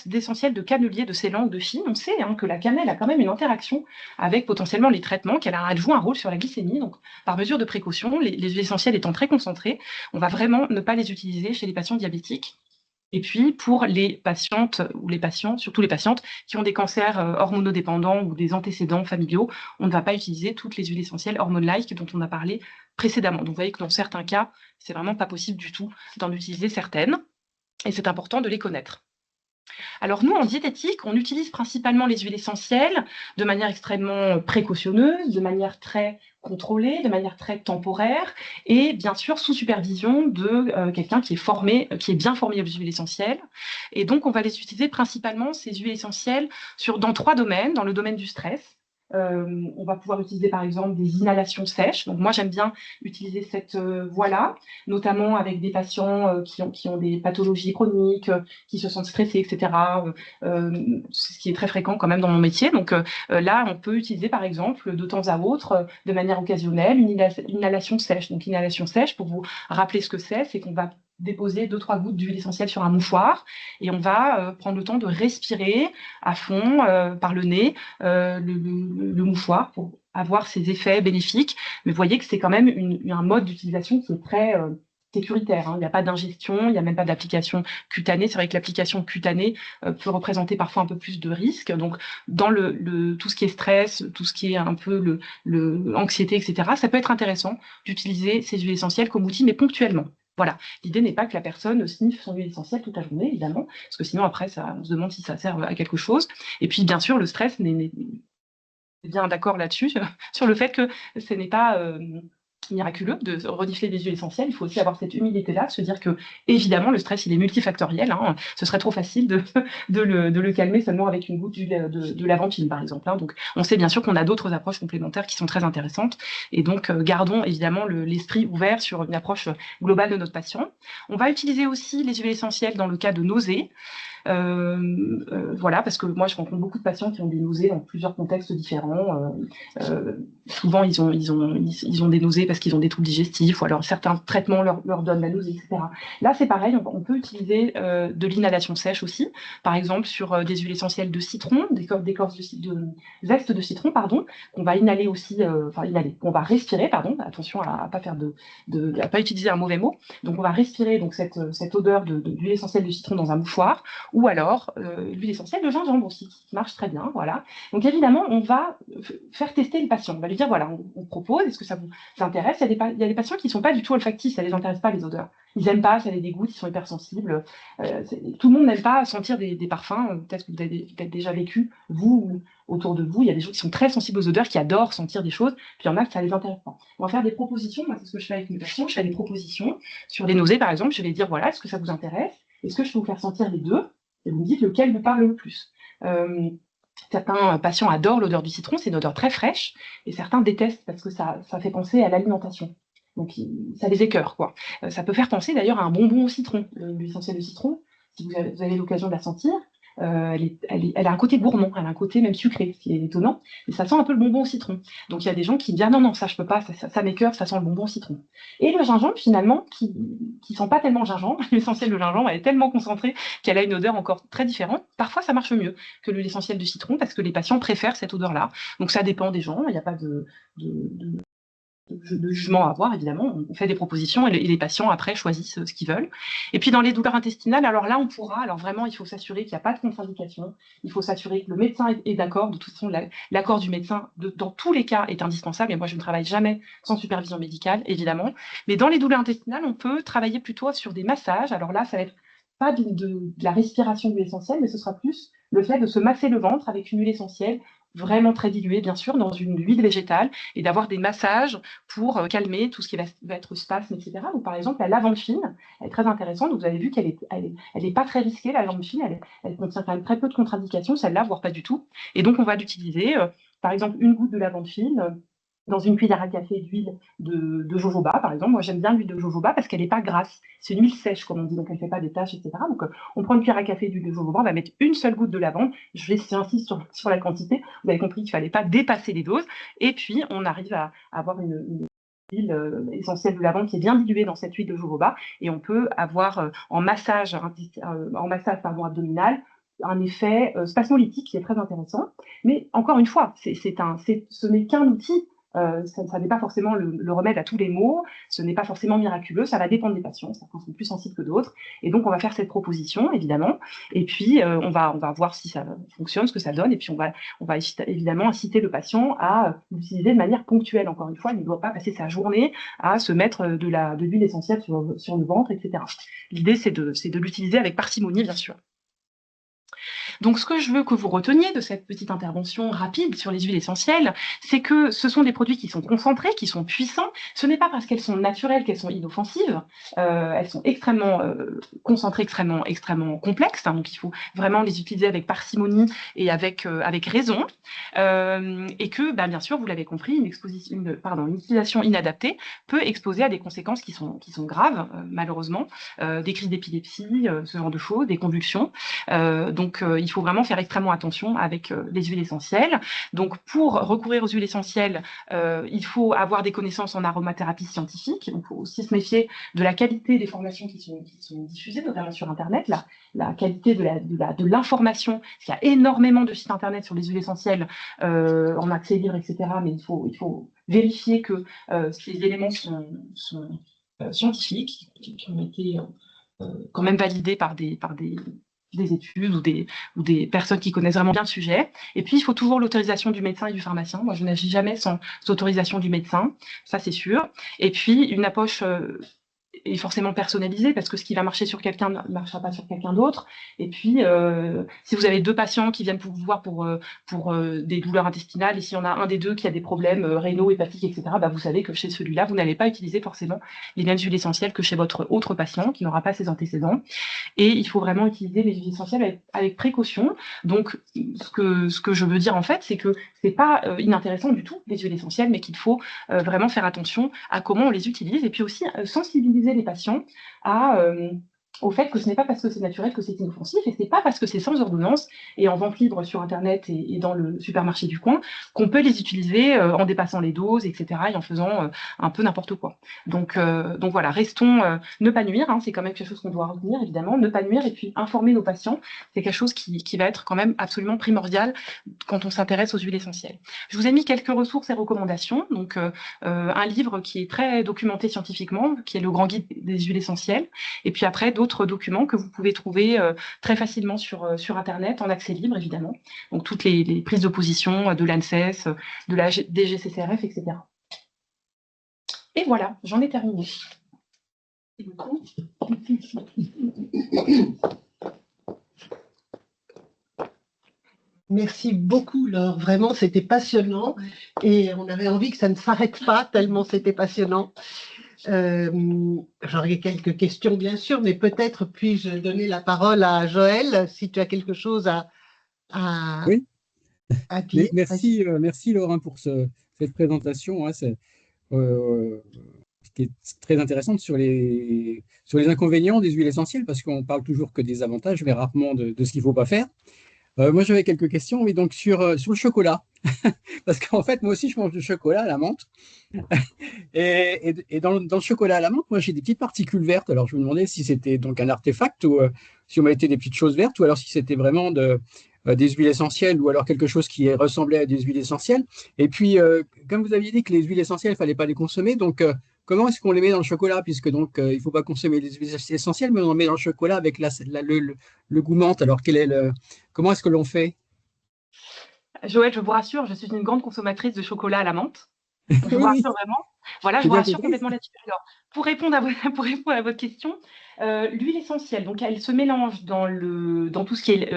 d'essentiel de cannelier, de ceylan ou de Chine. On sait que la cannelle a quand même une interaction avec potentiellement les traitements, qu'elle joue un rôle sur la glycémie. Donc, par mesure de précaution, les huiles essentielles étant très concentrées, on va vraiment ne pas les utiliser chez les patients diabétiques. Et puis, pour les patientes ou les patients, surtout les patientes qui ont des cancers hormonodépendants ou des antécédents familiaux, on ne va pas utiliser toutes les huiles essentielles hormone-like dont on a parlé précédemment. Donc, vous voyez que dans certains cas, c'est vraiment pas possible du tout d'en utiliser certaines. Et c'est important de les connaître. Alors nous, en diététique, on utilise principalement les huiles essentielles de manière extrêmement précautionneuse, de manière très contrôlée, de manière très temporaire, et bien sûr sous supervision de quelqu'un qui est bien formé aux huiles essentielles. Et donc, on va les utiliser principalement, ces huiles essentielles, dans 3 domaines. Dans le domaine du stress, on va pouvoir utiliser par exemple des inhalations sèches. Donc moi j'aime bien utiliser cette voie-là, notamment avec des patients qui ont des pathologies chroniques, qui se sentent stressés, etc. C'est ce qui est très fréquent quand même dans mon métier. Donc là on peut utiliser par exemple de temps à autre, de manière occasionnelle, une inhalation sèche. Donc inhalation sèche, pour vous rappeler ce que c'est qu'on va déposer 2-3 gouttes d'huile essentielle sur un mouchoir et on va prendre le temps de respirer à fond par le nez le mouchoir pour avoir ces effets bénéfiques. Mais vous voyez que c'est quand même un mode d'utilisation qui est très sécuritaire. Il n'y a pas d'ingestion, il n'y a même pas d'application cutanée. C'est vrai que l'application cutanée peut représenter parfois un peu plus de risques. Donc, dans tout ce qui est stress, tout ce qui est un peu l'anxiété, etc., ça peut être intéressant d'utiliser ces huiles essentielles comme outil, mais ponctuellement. Voilà. L'idée n'est pas que la personne sniffe son huile essentielle toute la journée, évidemment, parce que sinon, après, on se demande si ça sert à quelque chose. Et puis, bien sûr, le stress n'est bien d'accord là-dessus, sur le fait que ce n'est pas miraculeux de renifler des huiles essentielles. Il faut aussi avoir cette humilité-là, se dire que, évidemment, le stress, il est multifactoriel. Ce serait trop facile de le calmer seulement avec une goutte de lavandine, par exemple. Donc, on sait bien sûr qu'on a d'autres approches complémentaires qui sont très intéressantes. Et donc, gardons évidemment l'esprit ouvert sur une approche globale de notre patient. On va utiliser aussi les huiles essentielles dans le cas de nausées. Voilà, parce que moi je rencontre beaucoup de patients qui ont des nausées dans plusieurs contextes différents. Souvent ils ont des nausées parce qu'ils ont des troubles digestifs ou alors certains traitements leur donnent la nausée, etc. Là c'est pareil, on peut utiliser de l'inhalation sèche aussi, par exemple sur des huiles essentielles de citron, d'écorce de zeste de citron, pardon, qu'on va inhaler aussi, qu'on va respirer, pardon, attention à pas utiliser un mauvais mot. Donc on va respirer donc cette odeur d'huile essentielle de citron dans un mouchoir. Ou alors l'huile essentielle de gingembre aussi, qui marche très bien, voilà. Donc évidemment, on va faire tester le patient. On va lui dire, voilà, on propose, est-ce que ça vous intéresse? Il y a des patients qui ne sont pas du tout olfactifs, ça ne les intéresse pas les odeurs. Ils n'aiment pas, ça les dégoûte, ils sont hypersensibles. Tout le monde n'aime pas sentir des parfums. Peut-être que vous avez peut-être déjà vécu, vous, ou autour de vous, il y a des gens qui sont très sensibles aux odeurs, qui adorent sentir des choses, puis il y en a que ça ne les intéresse pas. On va faire des propositions, moi c'est ce que je fais avec mes patients, je fais des propositions sur les nausées par exemple, je vais dire, voilà, est-ce que ça vous intéresse? Est-ce que je peux vous faire sentir les deux? Et vous me dites lequel vous parle le plus. Certains patients adorent l'odeur du citron, c'est une odeur très fraîche, et certains détestent parce que ça fait penser à l'alimentation. Donc ça les écœure, quoi. Ça peut faire penser d'ailleurs à un bonbon au citron, l'huile essentielle de citron, si vous avez l'occasion de la sentir. Elle a un côté gourmand, elle a un côté même sucré, ce qui est étonnant, mais ça sent un peu le bonbon au citron. Donc il y a des gens qui disent ah non, ça je peux pas, ça m'écoeure, ça sent le bonbon au citron. Et le gingembre, finalement, qui sent pas tellement gingembre, l'essentiel de gingembre, elle est tellement concentrée qu'elle a une odeur encore très différente. Parfois ça marche mieux que l'essentiel de citron parce que les patients préfèrent cette odeur-là. Donc ça dépend des gens, il n'y a pas de de jugement à avoir, évidemment. On fait des propositions et les patients, après, choisissent ce qu'ils veulent. Et puis, dans les douleurs intestinales, alors là, on pourra, alors vraiment, il faut s'assurer qu'il n'y a pas de contre-indication. Il faut s'assurer que le médecin est d'accord. De toute façon, l'accord du médecin, dans tous les cas, est indispensable. Et moi, je ne travaille jamais sans supervision médicale, évidemment. Mais dans les douleurs intestinales, on peut travailler plutôt sur des massages. Alors là, ça va être pas de la respiration d'huile essentielle, mais ce sera plus le fait de se masser le ventre avec une huile essentielle vraiment très diluée, bien sûr, dans une huile végétale, et d'avoir des massages pour calmer tout ce qui va être spasme, etc. Donc, par exemple, la lavande fine, elle est très intéressante. Donc, vous avez vu qu'elle est pas très risquée, la lavande fine. Elle contient quand même très peu de contre-indications, celle-là, voire pas du tout. Et donc, on va l'utiliser, par exemple, une goutte de lavande fine dans une cuillère à café d'huile de jojoba, par exemple. Moi, j'aime bien l'huile de jojoba parce qu'elle n'est pas grasse. C'est une huile sèche, comme on dit, donc elle ne fait pas des taches, etc. Donc, on prend une cuillère à café d'huile de jojoba, on va mettre une seule goutte de lavande. J'insiste sur la quantité. Vous avez compris qu'il ne fallait pas dépasser les doses. Et puis, on arrive à avoir une huile essentielle de lavande qui est bien diluée dans cette huile de jojoba. Et on peut avoir en massage abdominal un effet spasmolytique qui est très intéressant. Mais encore une fois, ce n'est qu'un outil. Ça n'est pas forcément le remède à tous les maux, ce n'est pas forcément miraculeux, ça va dépendre des patients, certains sont plus sensibles que d'autres, et donc on va faire cette proposition, évidemment, et puis on va voir si ça fonctionne, ce que ça donne, et puis on va évidemment inciter le patient à l'utiliser de manière ponctuelle. Encore une fois, il ne doit pas passer sa journée à se mettre de l'huile essentielle sur le ventre, etc. L'idée, c'est de l'utiliser avec parcimonie, bien sûr. Donc, ce que je veux que vous reteniez de cette petite intervention rapide sur les huiles essentielles, c'est que ce sont des produits qui sont concentrés, qui sont puissants. Ce n'est pas parce qu'elles sont naturelles qu'elles sont inoffensives. Elles sont extrêmement concentrées, extrêmement complexes. Hein, donc, il faut vraiment les utiliser avec parcimonie et avec raison. Et que, bien sûr, vous l'avez compris, une utilisation inadaptée peut exposer à des conséquences qui sont graves, malheureusement, des crises d'épilepsie, ce genre de choses, des convulsions. Donc, il faut vraiment faire extrêmement attention avec les huiles essentielles. Donc, pour recourir aux huiles essentielles, il faut avoir des connaissances en aromathérapie scientifique. Donc, il faut aussi se méfier de la qualité des formations qui sont diffusées, notamment sur Internet, la qualité de l'information. Il y a énormément de sites Internet sur les huiles essentielles en accès libre, etc. Mais il faut vérifier que ces éléments sont scientifiques, qui ont été quand même validés par des études ou des personnes qui connaissent vraiment bien le sujet. Et puis, il faut toujours l'autorisation du médecin et du pharmacien. Moi, je n'agis jamais sans autorisation du médecin, ça c'est sûr. Et puis, une approche est forcément personnalisée parce que ce qui va marcher sur quelqu'un ne marchera pas sur quelqu'un d'autre. Et puis, si vous avez deux patients qui viennent vous voir pour des douleurs intestinales et s'il y en a un des deux qui a des problèmes rénaux, hépatiques, etc., vous savez que chez celui-là, vous n'allez pas utiliser forcément les mêmes huiles essentielles que chez votre autre patient qui n'aura pas ces antécédents. Et il faut vraiment utiliser les huiles essentielles avec précaution. Donc, ce que je veux dire, en fait, c'est que c'est pas inintéressant du tout, les huiles essentielles, mais qu'il faut vraiment faire attention à comment on les utilise et puis aussi sensibiliser les patients au fait que ce n'est pas parce que c'est naturel que c'est inoffensif et ce n'est pas parce que c'est sans ordonnance et en vente libre sur Internet et dans le supermarché du coin qu'on peut les utiliser en dépassant les doses, etc. et en faisant un peu n'importe quoi. Donc voilà, restons, ne pas nuire, hein, c'est quand même quelque chose qu'on doit retenir, évidemment, ne pas nuire et puis informer nos patients, c'est quelque chose qui va être quand même absolument primordial quand on s'intéresse aux huiles essentielles. Je vous ai mis quelques ressources et recommandations, donc un livre qui est très documenté scientifiquement, qui est le Grand Guide des huiles essentielles, et puis après d'autres documents que vous pouvez trouver très facilement sur Internet, en accès libre, évidemment. Donc, toutes les prises de position de l'ANSES, de la DGCCRF, etc. Et voilà, j'en ai terminé. Merci beaucoup, Laure. Vraiment, c'était passionnant. Et on avait envie que ça ne s'arrête pas, tellement c'était passionnant. J'aurais quelques questions, bien sûr, mais peut-être puis-je donner la parole à Joël, si tu as quelque chose à Oui. à dire. Merci Laurent pour cette présentation. Hein, qui est très intéressante sur les inconvénients des huiles essentielles, parce qu'on parle toujours que des avantages, mais rarement de ce qu'il ne faut pas faire. Moi, j'avais quelques questions, mais donc sur le chocolat, parce qu'en fait, moi aussi, je mange du chocolat à la menthe. Et dans le chocolat à la menthe, moi, j'ai des petites particules vertes. Alors, je me demandais si c'était donc un artefact ou si on mettait des petites choses vertes, ou alors si c'était vraiment des huiles essentielles ou alors quelque chose qui ressemblait à des huiles essentielles. Et puis, comme vous aviez dit que les huiles essentielles, il ne fallait pas les consommer, donc comment est-ce qu'on les met dans le chocolat? Puisque donc il ne faut pas consommer les huiles essentielles, mais on en met dans le chocolat avec le goût menthe. Alors, comment est-ce que l'on fait? Joël, je vous rassure, je suis une grande consommatrice de chocolat à la menthe. Je vous Oui, oui, rassure vraiment. Voilà, je j'ai vous bien rassure compris. complètement là-dessus. Alors, pour répondre à pour répondre à votre question, l'huile essentielle, donc elle se mélange dans tout ce qui est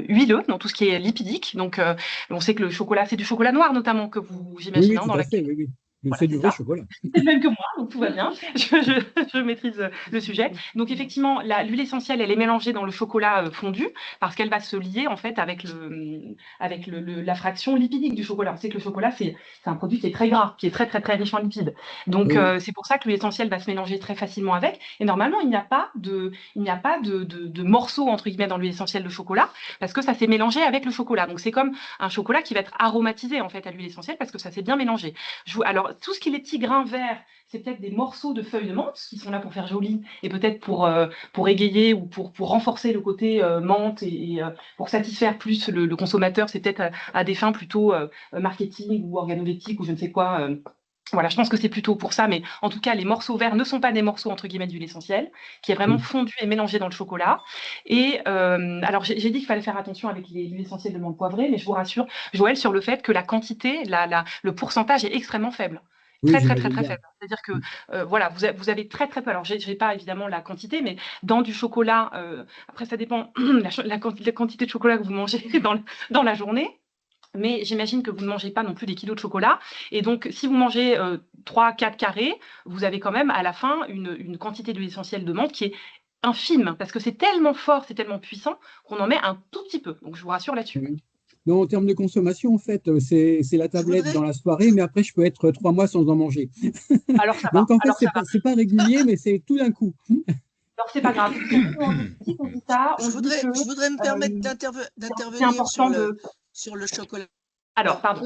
huileux, dans tout ce qui est lipidique. Donc, on sait que le chocolat, c'est du chocolat noir notamment que vous, Oui, j'imagine, oui, hein, tout dans à la fait, oui, oui. voilà, C'est c'est du vrai ça. chocolat. C'est le même que moi, donc tout va bien. Je maîtrise le sujet. Donc effectivement, l'huile essentielle, elle est mélangée dans le chocolat fondu parce qu'elle va se lier en fait avec la fraction lipidique du chocolat. On sait que le chocolat, c'est un produit qui est très gras, qui est très très très riche en lipides. Donc Oui, c'est pour ça que l'huile essentielle va se mélanger très facilement avec. Et normalement, il n'y a pas de morceaux entre guillemets dans l'huile essentielle de chocolat parce que ça s'est mélangé avec le chocolat. Donc c'est comme un chocolat qui va être aromatisé en fait à l'huile essentielle parce que ça s'est bien mélangé. Alors, tout ce qui est les petits grains verts, c'est peut-être des morceaux de feuilles de menthe qui sont là pour faire joli et peut-être pour égayer ou pour renforcer le côté menthe et pour satisfaire plus le consommateur. C'est peut-être à des fins plutôt marketing ou organoleptique ou je ne sais quoi. Voilà, je pense que c'est plutôt pour ça, mais en tout cas, les morceaux verts ne sont pas des morceaux entre guillemets d'huile essentielle, qui est vraiment oui. fondu et mélangé dans le chocolat. Et alors, j'ai dit qu'il fallait faire attention avec l'huile essentielle de menthe poivrée, mais je vous rassure, Joël, sur le fait que la quantité, le pourcentage est extrêmement faible. Oui, Très, très, très, j'imagine très bien. faible. C'est-à-dire que, voilà, vous avez très, très peu. Alors, j'ai pas évidemment la quantité, mais dans du chocolat, après, ça dépend la quantité de chocolat que vous mangez dans la journée. Mais j'imagine que vous ne mangez pas non plus des kilos de chocolat. Et donc, si vous mangez 3-4 carrés, vous avez quand même à la fin une quantité d'huile essentielle de menthe qui est infime, parce que c'est tellement fort, c'est tellement puissant qu'on en met un tout petit peu. Donc, je vous rassure là-dessus. Oui. Non, en termes de consommation, en fait, c'est la Je tablette voudrais, dans la soirée, mais après, je peux être 3 mois sans en manger. Alors, ça va. Donc, en fait, Alors, ça va. c'est pas régulier, mais c'est tout d'un coup. Alors, c'est pas grave. En diététique, on dit ça. On dit que je voudrais me permettre c'est d'intervenir important de. sur le chocolat. Alors, pardon.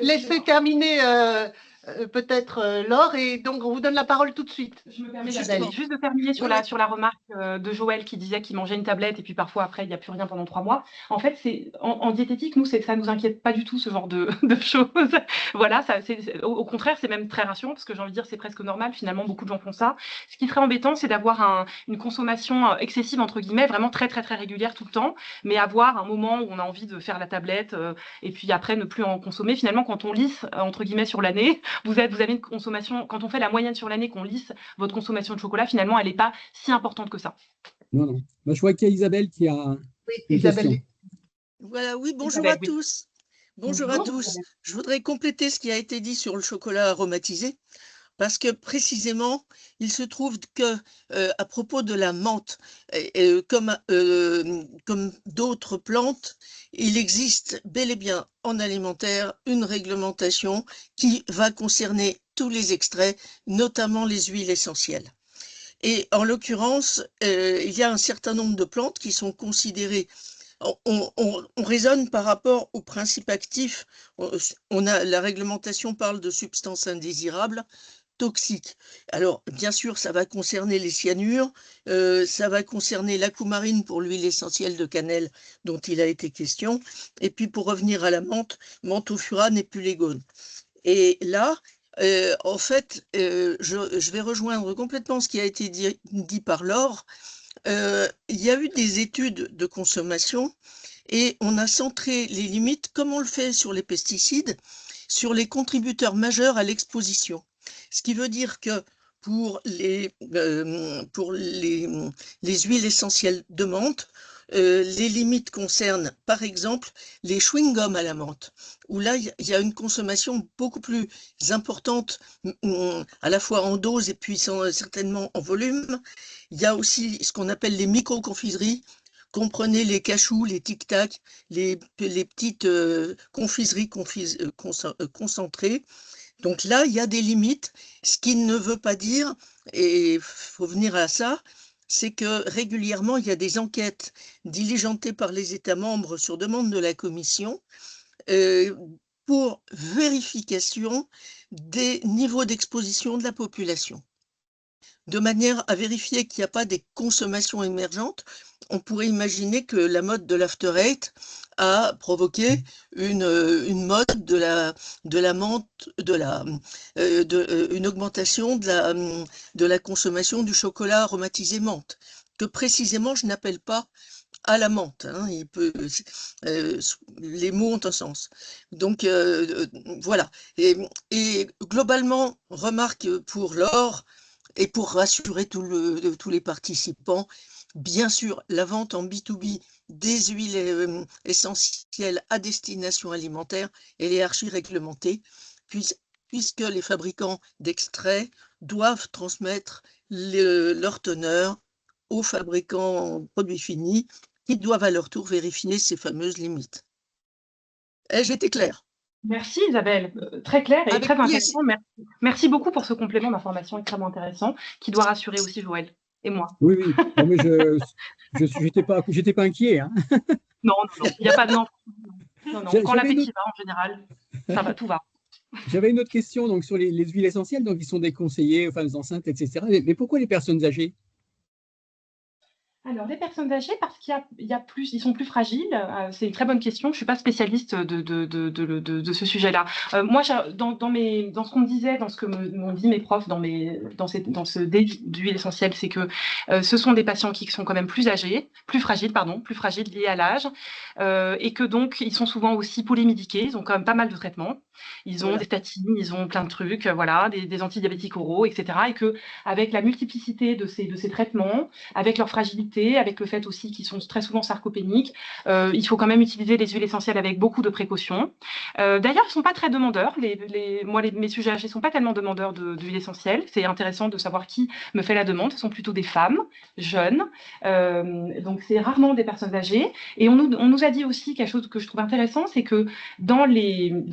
Laissez terminer peut-être Laure, et donc on vous donne la parole tout de suite. Je me permets Justement. juste de terminer sur Oui, oui. sur la remarque de Joël qui disait qu'il mangeait une tablette et puis parfois après il n'y a plus rien pendant 3 mois. En fait, en diététique, nous, ça nous inquiète pas du tout ce genre de choses. Voilà, au contraire, c'est même très rassurant parce que j'ai envie de dire c'est presque normal. Finalement, beaucoup de gens font ça. Ce qui serait embêtant, c'est d'avoir une consommation excessive entre guillemets, vraiment très très très régulière tout le temps, mais avoir un moment où on a envie de faire la tablette et puis après ne plus en consommer. Finalement, quand on lisse entre guillemets sur l'année, vous avez une consommation, quand on fait la moyenne sur l'année, qu'on lisse votre consommation de chocolat, finalement, elle n'est pas si importante que ça. Non, non. Moi, je vois qu'il y a Isabelle qui a Oui, une Isabelle. question. Voilà, oui, bonjour Isabelle, à oui. tous. Bonjour à Bonjour. tous. Je voudrais compléter ce qui a été dit sur le chocolat aromatisé, parce que précisément, il se trouve que à propos de la menthe, comme d'autres plantes, il existe bel et bien en alimentaire une réglementation qui va concerner tous les extraits, notamment les huiles essentielles. Et en l'occurrence, il y a un certain nombre de plantes qui sont considérées. On raisonne par rapport aux principes actifs. La réglementation parle de substances indésirables, toxiques. Alors, bien sûr, ça va concerner les cyanures, ça va concerner la coumarine pour l'huile essentielle de cannelle dont il a été question. Et puis, pour revenir à la menthe, menthofurane et pulégone. Et là, en fait, je vais rejoindre complètement ce qui a été dit par Laure. Il y a eu des études de consommation et on a centré les limites, comme on le fait sur les pesticides, sur les contributeurs majeurs à l'exposition. Ce qui veut dire que pour les huiles essentielles de menthe, les limites concernent par exemple les chewing-gums à la menthe, où là il y a une consommation beaucoup plus importante, à la fois en dose et puis certainement en volume. Il y a aussi ce qu'on appelle les micro-confiseries. Comprenez les cachous, les tic-tac, les petites confiseries concentrées. Donc là, il y a des limites, ce qui ne veut pas dire, et il faut venir à ça, c'est que régulièrement, il y a des enquêtes diligentées par les États membres sur demande de la Commission pour vérification des niveaux d'exposition de la population. de manière à vérifier qu'il n'y a pas des consommations émergentes. On pourrait imaginer que la mode de l'after eight a provoqué une mode une augmentation de la consommation du chocolat aromatisé menthe, que précisément je n'appelle pas à la menthe. Hein, les mots ont un sens. Donc voilà. Et globalement, remarque pour Laure, et pour rassurer tous les participants, bien sûr, la vente en B2B des huiles essentielles à destination alimentaire, elle est archi-réglementée, puisque les fabricants d'extraits doivent transmettre leur teneur aux fabricants produits finis, qui doivent à leur tour vérifier ces fameuses limites. Ai-je été claire? Merci Isabelle, très clair et Avec très plaisir. intéressant. Merci beaucoup pour ce complément d'information extrêmement intéressant qui doit rassurer aussi Joël et moi. Oui, oui. Non, mais j'étais pas inquiet. Hein. Non, il n'y a pas de non. Non. Quand J'avais l'appétit va, en général, ça va, tout va. J'avais une autre question donc, sur les huiles essentielles, donc ils sont déconseillés aux femmes enceintes, etc. Mais pourquoi les personnes âgées? Alors, les personnes âgées, parce qu'il y a plus, ils sont plus fragiles. C'est une très bonne question. Je ne suis pas spécialiste de ce sujet-là. Moi, dans ce qu'on me disait, dans ce que m'ont dit mes profs dans ce dé d'huile essentielle, c'est que ce sont des patients qui sont quand même plus âgés, plus fragiles liés à l'âge, et que donc, ils sont souvent aussi polymédiqués. Ils ont quand même pas mal de traitements. Ils ont des statines, ils ont plein de trucs, voilà, des antidiabétiques oraux, etc. Et que avec la multiplicité de ces traitements, avec leur fragilité, avec le fait aussi qu'ils sont très souvent sarcopéniques, il faut quand même utiliser les huiles essentielles avec beaucoup de précautions. D'ailleurs, ils ne sont pas très demandeurs. Mes sujets âgés ne sont pas tellement demandeurs d'huile essentielle. C'est intéressant de savoir qui me fait la demande. Ce sont plutôt des femmes jeunes. Donc, c'est rarement des personnes âgées. Et on nous a dit aussi quelque chose que je trouve intéressant, c'est que dans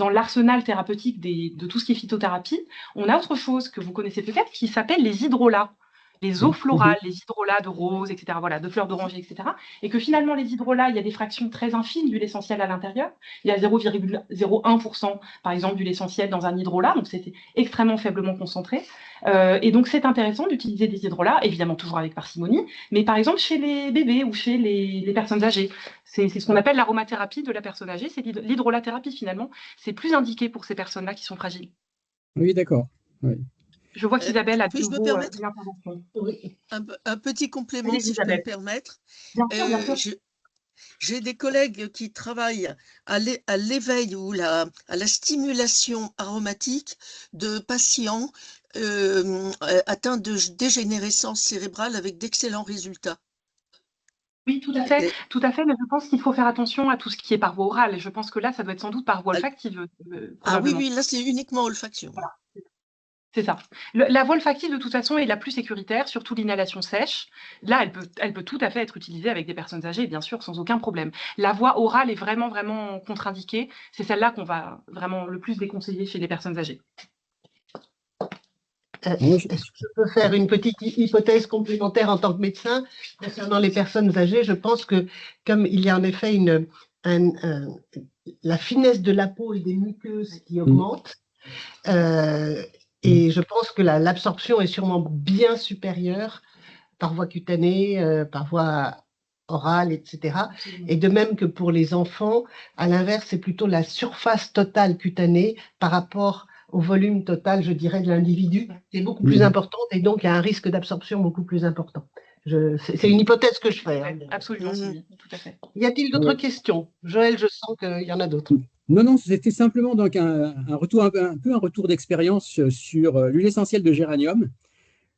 l'arsenal thérapeutique de tout ce qui est phytothérapie, on a autre chose que vous connaissez peut-être qui s'appelle les hydrolats. Les eaux florales, les hydrolats de rose, etc., voilà, de fleurs d'oranger, etc. Et que finalement, les hydrolats, il y a des fractions très infimes d'huile essentielle à l'intérieur. Il y a 0,01%, par exemple, d'huile essentielle dans un hydrolat, donc c'est extrêmement faiblement concentré. Et donc, c'est intéressant d'utiliser des hydrolats, évidemment toujours avec parcimonie, mais par exemple chez les bébés ou chez les personnes âgées. C'est ce qu'on appelle l'aromathérapie de la personne âgée, c'est l'hydrolathérapie finalement. C'est plus indiqué pour ces personnes-là qui sont fragiles. Oui, d'accord. Oui. Je vois qu'Isabelle a de Puis-je me nouveau permettre Oui. un petit complément, si je peux me permettre? Bien sûr. J'ai des collègues qui travaillent à l'éveil ou à la stimulation aromatique de patients atteints de dégénérescence cérébrale avec d'excellents résultats. Oui, tout à fait, mais je pense qu'il faut faire attention à tout ce qui est par voie orale. Et je pense que là, ça doit être sans doute par voie olfactive, Ah oui, probablement. là, c'est uniquement olfaction. Voilà. C'est ça. La voie olfactive, de toute façon, est la plus sécuritaire, surtout l'inhalation sèche. Là, elle peut tout à fait être utilisée avec des personnes âgées, bien sûr, sans aucun problème. La voie orale est vraiment, vraiment contre-indiquée. C'est celle-là qu'on va vraiment le plus déconseiller chez les personnes âgées. Est-ce que je peux faire une petite hypothèse complémentaire en tant que médecin concernant les personnes âgées? Je pense que comme il y a en effet la finesse de la peau et des muqueuses qui augmente, et je pense que l'absorption est sûrement bien supérieure par voie cutanée, par voie orale, etc. Et de même que pour les enfants, à l'inverse, c'est plutôt la surface totale cutanée par rapport au volume total, je dirais, de l'individu, qui est beaucoup plus importante et donc il y a un risque d'absorption beaucoup plus important. C'est une hypothèse que je fais. Hein. Absolument, tout à fait. Y a-t-il d'autres questions? Joël, je sens qu'il y en a d'autres. Non, c'était simplement donc un retour, un peu un retour d'expérience sur l'huile essentielle de géranium,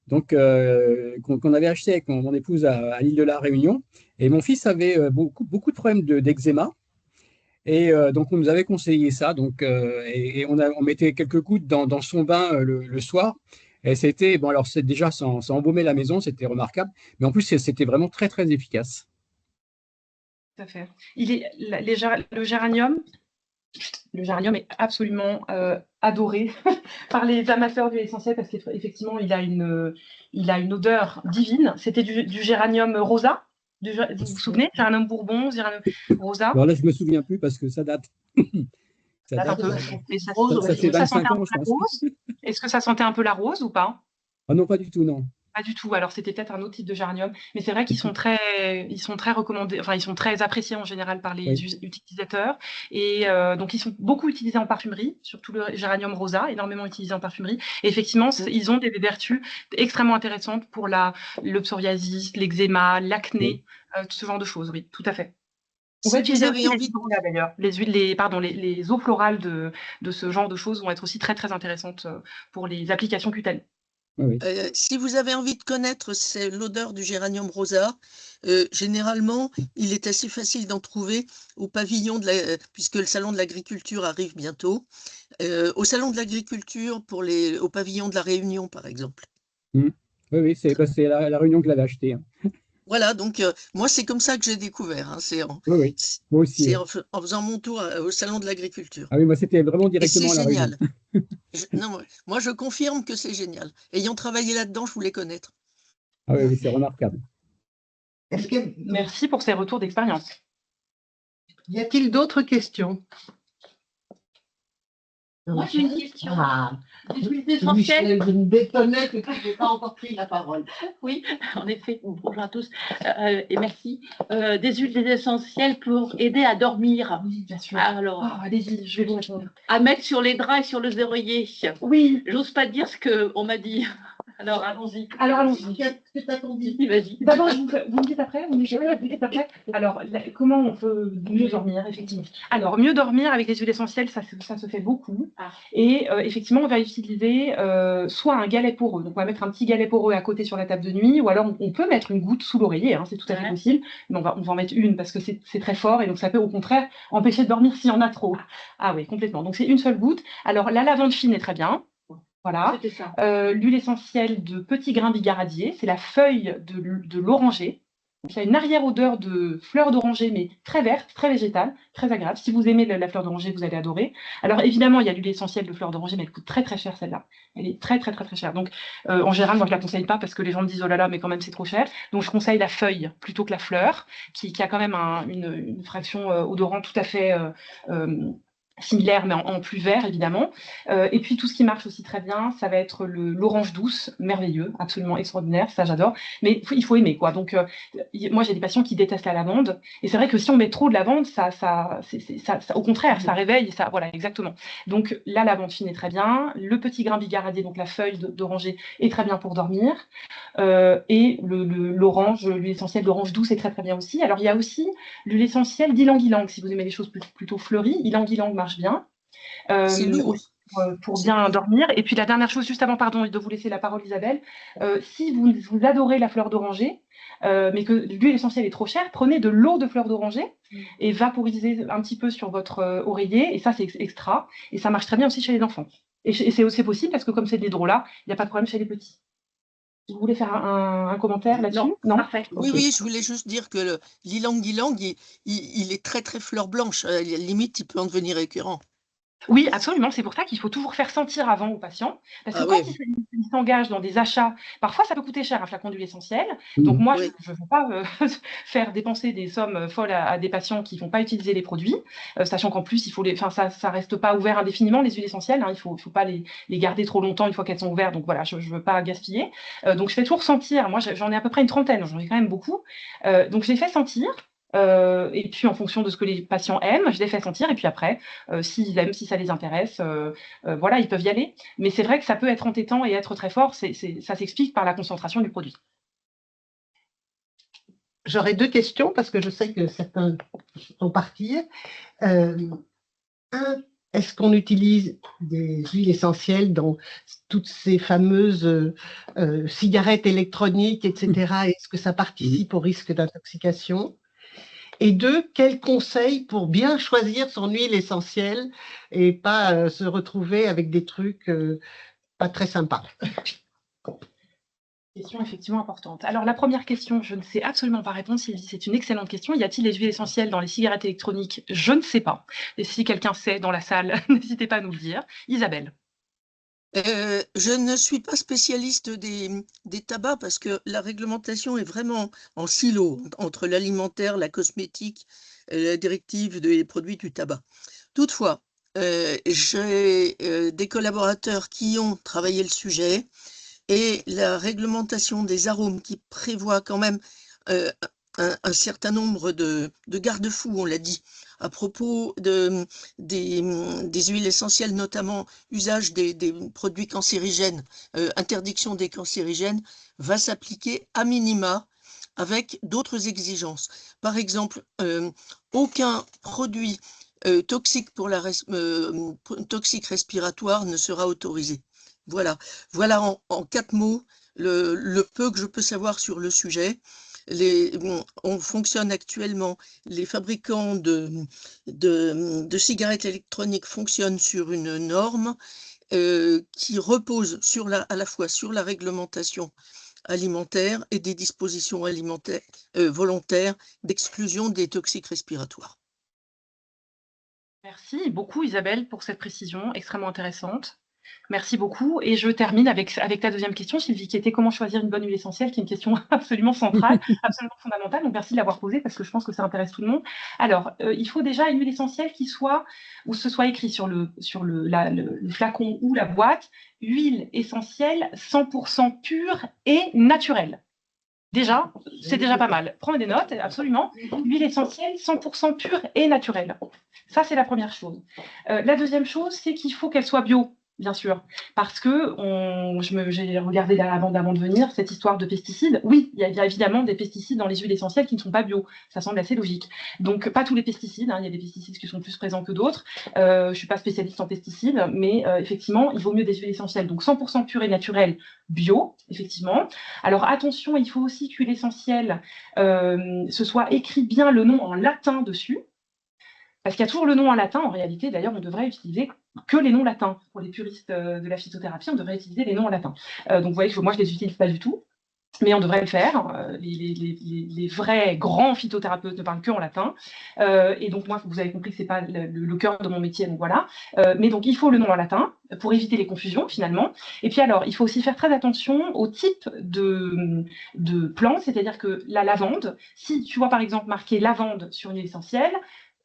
donc qu'on avait acheté avec mon épouse à l'île de la Réunion. Et mon fils avait beaucoup de problèmes d'eczéma. Et donc, on nous avait conseillé ça. Donc, et on mettait quelques gouttes dans son bain le soir. Et c'était, bon, alors, déjà, ça embaumait la maison, c'était remarquable. Mais en plus, c'était vraiment très, très efficace. Tout à fait. Le géranium est absolument adoré par les amateurs d'huile essentielle parce qu'effectivement, il a une odeur divine. C'était du géranium rosa. Vous vous souvenez? Géranium bourbon, géranium rosa. Alors là, je ne me souviens plus parce que ça date. Ça date un peu. Ça fait 25 ans, je pense. Est-ce que ça sentait un peu la rose ou pas? Ah non, pas du tout, non. Pas du tout. Alors, c'était peut-être un autre type de géranium, mais c'est vrai qu'ils sont très recommandés, enfin, ils sont très appréciés en général par les Oui. utilisateurs. Et donc, ils sont beaucoup utilisés en parfumerie, surtout le géranium rosa, énormément utilisé en parfumerie. Et effectivement, ils ont des vertus extrêmement intéressantes pour le psoriasis, l'eczéma, Oui. l'acné, ce genre de choses. Oui, tout à fait. On va Si vous utiliser avez aussi les envie, hydrolats d'ailleurs. Les eaux florales de ce genre de choses vont être aussi très très intéressantes pour les applications cutanées. Oui, oui. si vous avez envie de connaître l'odeur du géranium rosa, généralement, il est assez facile d'en trouver au pavillon puisque le salon de l'agriculture arrive bientôt, au salon de l'agriculture au pavillon de la Réunion, par exemple. Mm. Oui, oui, c'est la Réunion que l'avait acheté, hein. Voilà, donc moi, c'est comme ça que j'ai découvert, hein, Oui, oui. Moi aussi, c'est oui. en faisant mon tour au salon de l'agriculture. Ah oui, moi, c'était vraiment Et c'est directement à la Réunion. génial. Non, moi, je confirme que c'est génial. Ayant travaillé là-dedans, je voulais connaître. Ah oui, oui, c'est remarquable. Est-ce que Merci pour ces retours d'expérience. y a-t-il d'autres questions? Moi, j'ai une question. Ah, Des huiles essentielles. Michel, je me détonnais que tu n'aies pas encore pris la parole. Oui, en effet. Bonjour à tous et merci. Des huiles essentielles pour aider à dormir. Oui, bien sûr. Alors, Allez-y, je vais vous répondre. à mettre sur les draps et sur les oreillers. Oui, J'ose pas dire ce qu'on m'a dit. Alors, allons-y. alors allons-y. Qu'est-ce que t'as dit? Vas-y. D'abord, vous me dites après, vous me dites après. Alors, comment on peut mieux dormir, effectivement? Alors, mieux dormir avec les huiles essentielles, ça se fait beaucoup. Et effectivement, on va utiliser soit un galet poreux. Donc, on va mettre un petit galet poreux à côté sur la table de nuit, ou alors on peut mettre une goutte sous l'oreiller, hein, c'est tout à fait possible. Mais on va en mettre une parce que c'est très fort et donc ça peut au contraire empêcher de dormir s'il y en a trop. Ah oui, complètement. Donc, c'est une seule goutte. Alors, la lavande fine est très bien. Voilà. C'était ça. L'huile essentielle de petits grains bigaradier, c'est la feuille de l'oranger. Donc, il y a une arrière-odeur de fleur d'oranger, mais très verte, très végétale, très agréable. Si vous aimez la fleur d'oranger, vous allez adorer. Alors évidemment, il y a l'huile essentielle de fleur d'oranger, mais elle coûte très très cher celle-là. Elle est très très très très chère. Donc en général, moi je la conseille pas parce que les gens me disent oh là là, mais quand même c'est trop cher. Donc je conseille la feuille plutôt que la fleur, qui a quand même une fraction odorant tout à fait similaire, mais en plus vert, évidemment. Et puis, tout ce qui marche aussi très bien, ça va être l'orange douce, merveilleux, absolument extraordinaire, ça j'adore. Mais il faut aimer, quoi. Donc, moi, j'ai des patients qui détestent la lavande. Et c'est vrai que si on met trop de lavande, au contraire, ça réveille. Ça, voilà, exactement. Donc, la lavande fine est très bien. Le petit grain bigaradier, donc la feuille d'oranger, est très bien pour dormir. Et l'orange, l'huile essentielle d'orange douce est très très bien aussi. Alors, il y a aussi l'huile essentielle d'ylang-ylang, si vous aimez les choses plutôt fleuries. Ylang-ylang marche bien. C'est lourd. Pour bien dormir. Et puis la dernière chose, juste avant, pardon, de vous laisser la parole, Isabelle, si vous adorez la fleur d'oranger, mais que l'huile essentielle est trop chère, prenez de l'eau de fleur d'oranger et vaporisez un petit peu sur votre oreiller, et ça c'est extra, et ça marche très bien aussi chez les enfants. Et c'est aussi possible parce que comme c'est de l'hydrolat, il n'y a pas de problème chez les petits. Vous voulez faire un commentaire là-dessus? Non, parfait. Oui, Ok. oui, je voulais juste dire que l'ylang-ylang, il est très très fleur blanche. Limite, il peut en devenir écœurant. Oui, absolument. C'est pour ça qu'il faut toujours faire sentir avant au patient. Parce que Ah quand oui. il s'engage dans des achats, parfois ça peut coûter cher un flacon d'huile essentielle. Mhm. Donc moi, Oui. je ne veux pas faire dépenser des sommes folles à des patients qui ne vont pas utiliser les produits, sachant qu'en plus, ça reste pas ouvert indéfiniment, les huiles essentielles. Hein, il faut pas les garder trop longtemps une fois qu'elles sont ouvertes. Donc voilà, je ne veux pas gaspiller. Donc je fais toujours sentir. Moi, j'en ai à peu près une trentaine. J'en ai quand même beaucoup. Donc je les fais sentir. Et puis en fonction de ce que les patients aiment, je les fais sentir. Et puis après, s'ils aiment, si ça les intéresse, voilà, ils peuvent y aller. Mais c'est vrai que ça peut être entêtant et être très fort. Ça s'explique par la concentration du produit. J'aurais deux questions parce que je sais que certains sont partis. Est-ce qu'on utilise des huiles essentielles dans toutes ces fameuses cigarettes électroniques, etc. Est-ce que ça participe au risque d'intoxication? Et deux, quels conseils pour bien choisir son huile essentielle et pas se retrouver avec des trucs pas très sympas? Question effectivement importante. Alors la première question, je ne sais absolument pas répondre, Sylvie, c'est une excellente question. Y a-t-il des huiles essentielles dans les cigarettes électroniques? Je ne sais pas. Et si quelqu'un sait dans la salle, n'hésitez pas à nous le dire. Isabelle. Je ne suis pas spécialiste des tabacs parce que la réglementation est vraiment en silo entre l'alimentaire, la cosmétique, la directive des produits du tabac. Toutefois, j'ai des collaborateurs qui ont travaillé le sujet. et la réglementation des arômes qui prévoit quand même un certain nombre de garde-fous, on l'a dit, à propos des huiles essentielles, notamment usage des produits cancérigènes, interdiction des cancérigènes, va s'appliquer à minima avec d'autres exigences. Par exemple, aucun produit toxique toxique respiratoire ne sera autorisé. Voilà en 4 mots le peu que je peux savoir sur le sujet. On fonctionne actuellement, les fabricants de cigarettes électroniques fonctionnent sur une norme qui repose à la fois sur la réglementation alimentaire et des dispositions alimentaires volontaires d'exclusion des toxiques respiratoires. Merci beaucoup Isabelle pour cette précision extrêmement intéressante. Merci beaucoup. Et je termine avec ta deuxième question, Sylvie, qui était comment choisir une bonne huile essentielle, qui est une question absolument centrale, absolument fondamentale. Donc merci de l'avoir posée parce que je pense que ça intéresse tout le monde. Alors, il faut déjà une huile essentielle où ce soit écrit sur le flacon ou la boîte, huile essentielle 100% pure et naturelle. Déjà, c'est déjà pas mal. Prenez des notes, absolument. Huile essentielle 100% pure et naturelle. Ça, c'est la première chose. La deuxième chose, c'est qu'il faut qu'elle soit bio. Bien sûr, parce que j'ai regardé avant de venir cette histoire de pesticides. Oui, il y a évidemment des pesticides dans les huiles essentielles qui ne sont pas bio. Ça semble assez logique. Donc, pas tous les pesticides. Il y a des pesticides qui sont plus présents que d'autres. Je ne suis pas spécialiste en pesticides, mais effectivement, il vaut mieux des huiles essentielles. Donc, 100% pure et naturelle, bio, effectivement. Alors, attention, il faut aussi que l'huile essentielle, ce soit écrit bien le nom en latin dessus. Parce qu'il y a toujours le nom en latin. En réalité, d'ailleurs, on devrait utiliser que les noms latins. Pour les puristes de la phytothérapie, on devrait utiliser les noms en latin. Donc, vous voyez que moi, je ne les utilise pas du tout. Mais on devrait le faire. Les vrais grands phytothérapeutes ne parlent que en latin. Et donc, moi, vous avez compris que ce n'est pas le cœur de mon métier. Donc, voilà. Mais donc, il faut le nom en latin pour éviter les confusions, finalement. Et puis, alors, il faut aussi faire très attention au type de plante. C'est-à-dire que la lavande, si tu vois, par exemple, marqué lavande sur une huile essentielle,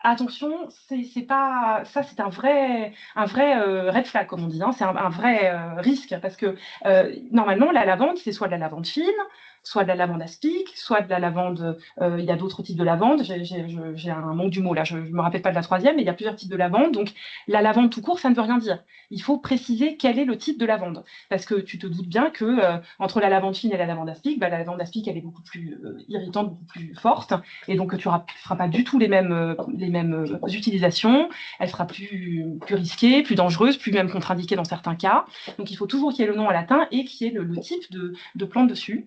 attention, c'est un vrai red flag, comme on dit, hein. C'est un vrai risque, parce que normalement, la lavande, c'est soit de la lavande fine, soit de la lavande aspic, soit de la lavande, il y a d'autres types de lavande, j'ai un manque du mot là, je ne me rappelle pas de la troisième, mais il y a plusieurs types de lavande, donc la lavande tout court, ça ne veut rien dire. Il faut préciser quel est le type de lavande, parce que tu te doutes bien que entre la lavande fine et la lavande aspic, la lavande aspic, elle est beaucoup plus irritante, beaucoup plus forte, et donc tu ne feras pas du tout les mêmes utilisations, elle sera plus risquée, plus dangereuse, plus même contre-indiquée dans certains cas. Donc il faut toujours qu'il y ait le nom en latin et qu'il y ait le type de plante dessus.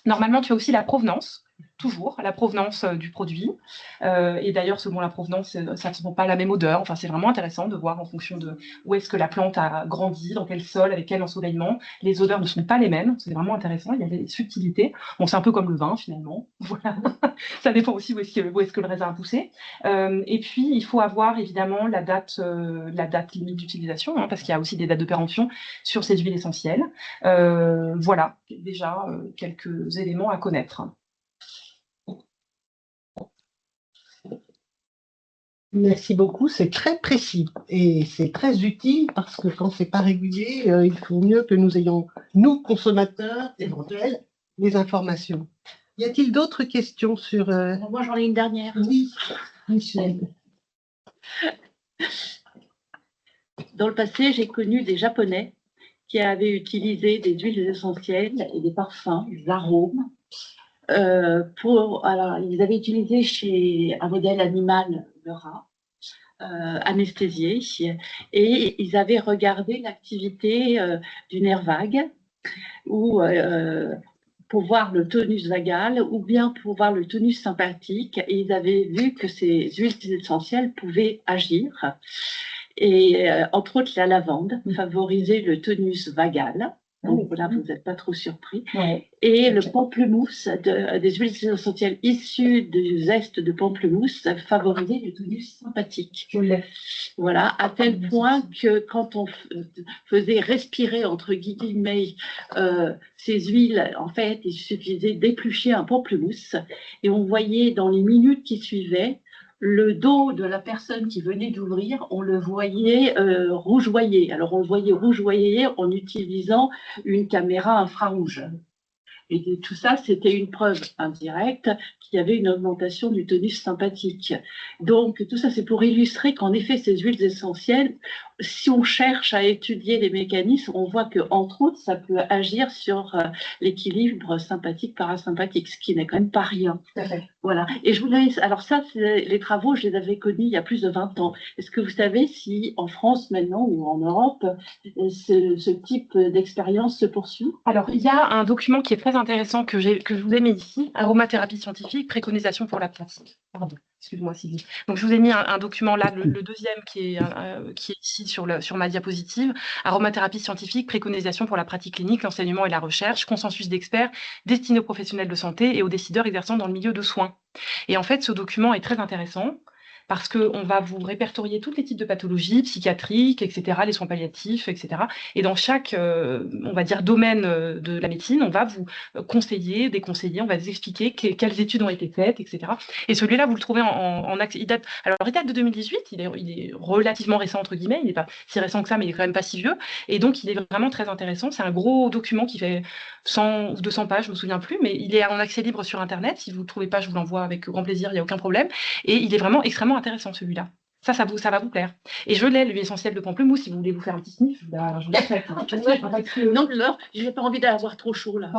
Normalement, tu as aussi la provenance, toujours la provenance du produit. Et d'ailleurs, selon la provenance, ça ne sent pas la même odeur. Enfin, c'est vraiment intéressant de voir en fonction de où est-ce que la plante a grandi, dans quel sol, avec quel ensoleillement. Les odeurs ne sont pas les mêmes. C'est vraiment intéressant. Il y a des subtilités. Bon, c'est un peu comme le vin, finalement. Voilà. Ça dépend aussi où est-ce que le raisin a poussé. Et puis, il faut avoir évidemment la date limite d'utilisation, hein, parce qu'il y a aussi des dates de péremption sur ces huiles essentielles. Voilà, déjà quelques éléments à connaître. Merci beaucoup, c'est très précis et c'est très utile parce que quand c'est pas régulier, il faut mieux que nous ayons, nous consommateurs éventuels, les informations. Y a-t-il d'autres questions sur... Moi, j'en ai une dernière. Oui, Michel. Dans le passé, j'ai connu des Japonais qui avaient utilisé des huiles essentielles et des parfums, des arômes. Alors, ils avaient utilisé chez un modèle animal le rat, anesthésié, et ils avaient regardé l'activité du nerf vague, ou pour voir le tonus vagal, ou bien pour voir le tonus sympathique, et ils avaient vu que ces huiles essentielles pouvaient agir. Et entre autres, la lavande favorisait le tonus vagal. Donc là, vous n'êtes pas trop surpris. Ouais. Et le pamplemousse, des huiles essentielles issues du zeste de pamplemousse, favorisait le tonus sympathique. Voilà, à tel point que quand on faisait respirer, entre guillemets, ces huiles, en fait, il suffisait d'éplucher un pamplemousse et on voyait dans les minutes qui suivaient le dos de la personne qui venait d'ouvrir, on le voyait rougeoyer. Alors, on le voyait rougeoyer en utilisant une caméra infrarouge. Et tout ça, c'était une preuve indirecte qu'il y avait une augmentation du tonus sympathique. Donc, tout ça, c'est pour illustrer qu'en effet, ces huiles essentielles, si on cherche à étudier les mécanismes, on voit que, entre autres, ça peut agir sur l'équilibre sympathique-parasympathique, ce qui n'est quand même pas rien. Tout à fait. Voilà. Et je voulais, alors ça, les travaux, je les avais connus il y a plus de 20 ans. Est-ce que vous savez si en France maintenant ou en Europe, ce type d'expérience se poursuit? Alors, il y a un document qui est très intéressant que je vous ai mis ici, Aromathérapie scientifique, préconisation pour la pratique. Pardon, excuse-moi Sylvie. Donc, je vous ai mis un document là, le deuxième qui est ici sur ma diapositive, Aromathérapie scientifique, préconisation pour la pratique clinique, l'enseignement et la recherche, consensus d'experts destinés aux professionnels de santé et aux décideurs exerçant dans le milieu de soins. Et en fait, ce document est très intéressant parce qu'on va vous répertorier tous les types de pathologies psychiatriques, etc., les soins palliatifs, etc. Et dans chaque, on va dire, domaine de la médecine, on va vous conseiller, déconseiller, on va vous expliquer quelles études ont été faites, etc. Et celui-là, vous le trouvez en accès. Il date de 2018, il est relativement récent, entre guillemets, il n'est pas si récent que ça, mais il n'est quand même pas si vieux. Et donc, il est vraiment très intéressant. C'est un gros document qui fait 100 ou 200 pages, je ne me souviens plus, mais il est en accès libre sur Internet. Si vous ne le trouvez pas, je vous l'envoie avec grand plaisir, il n'y a aucun problème. Et il est vraiment extrêmement intéressant, celui-là. Ça va vous plaire. Et je l'ai, l'huile essentielle de pamplemousse, si vous voulez vous faire un petit sniff, je vous la fais. Non, je n'ai pas envie d'avoir trop chaud, là.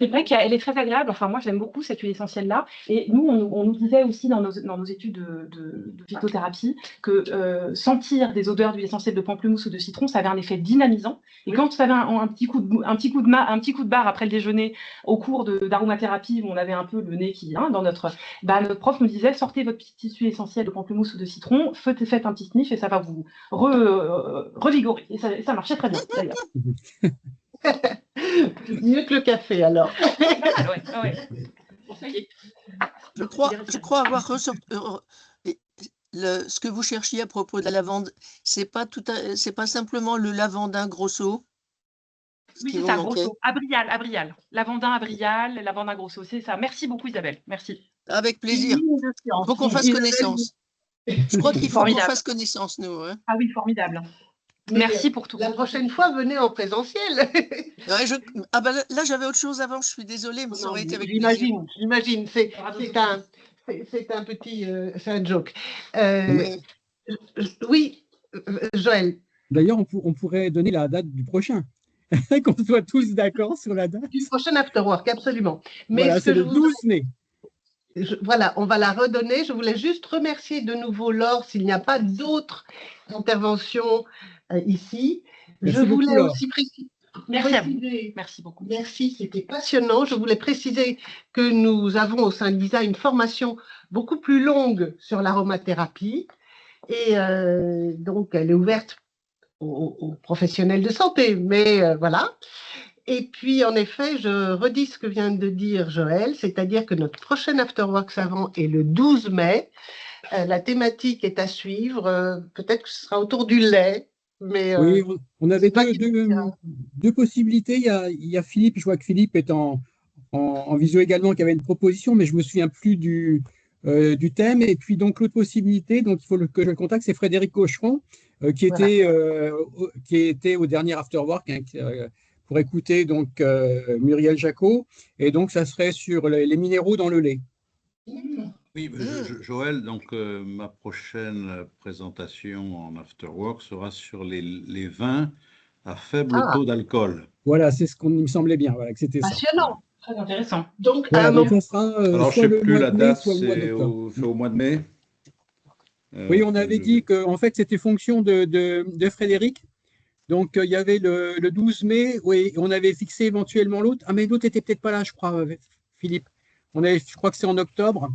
C'est vrai qu'elle est très agréable. Enfin, moi, j'aime beaucoup cette huile essentielle-là. Et nous, on nous disait aussi dans nos études de phytothérapie que sentir des odeurs d'huile essentielle de pamplemousse ou de citron, ça avait un effet dynamisant. Et quand vous avez un petit coup de barre après le déjeuner au cours d'aromathérapie, où on avait un peu le nez qui vient dans notre prof nous disait, sortez votre petite huile essentielle de pamplemousse ou de citron, faites un petit sniff et ça va vous revigorer. Et ça marchait très bien, d'ailleurs. Mieux que le café, alors. Ouais. Ça y est. Je crois avoir ressorti ce que vous cherchiez à propos de la lavande. C'est pas simplement le lavandin grosso. Oui, c'est ça, grosso. Abrial. Lavandin abrial, lavandin grosso, c'est ça. Merci beaucoup, Isabelle. Merci. Avec plaisir. Il faut qu'on fasse connaissance. Je crois qu'il faut qu'on fasse connaissance, nous. Hein. Ah oui, formidable. Merci pour tout. La prochaine fois, venez en présentiel. Ouais, là, j'avais autre chose avant, je suis désolée, mais ça aurait été avec plaisir. J'imagine, c'est un petit c'est un joke. Oui, Joël. D'ailleurs, on pourrait donner la date du prochain, qu'on soit tous d'accord sur la date. Du prochain Afterwork, absolument. Mais voilà, c'est le 12 mai. Voilà, on va la redonner. Je voulais juste remercier de nouveau Laure s'il n'y a pas d'autres interventions ici. Merci je voulais beaucoup, aussi préciser. Merci beaucoup. Merci, c'était passionnant. Je voulais préciser que nous avons au sein de l'ISA une formation beaucoup plus longue sur l'aromathérapie. Et donc, elle est ouverte aux professionnels de santé. Mais voilà. Et puis, en effet, je redis ce que vient de dire Joël, c'est-à-dire que notre prochain Afterwork Savant est le 12 mai. La thématique est à suivre. Peut-être que ce sera autour du lait. Mais, oui, on avait deux possibilités. Il y a Philippe, je vois que Philippe est en visio également, qui avait une proposition, mais je ne me souviens plus du thème. Et puis, donc, l'autre possibilité, donc il faut que je le contacte, c'est Frédéric Cocheron, qui était au dernier Afterwork, hein, pour écouter donc Muriel Jacot, et donc ça serait sur les minéraux dans le lait. Oui, Joël, donc ma prochaine présentation en Afterwork sera sur les vins à faible taux d'alcool. Voilà, c'est ce qu'on me semblait bien, voilà, que c'était ça. Passionnant, très intéressant. Donc, voilà, donc ça sera, alors, je ne sais plus la date, c'est au mois de mai. Oui, on avait dit que en fait, c'était fonction de Frédéric. Donc, il y avait le 12 mai, oui, on avait fixé éventuellement l'autre. Ah, mais l'autre n'était peut-être pas là, je crois, Philippe. Je crois que c'est en octobre.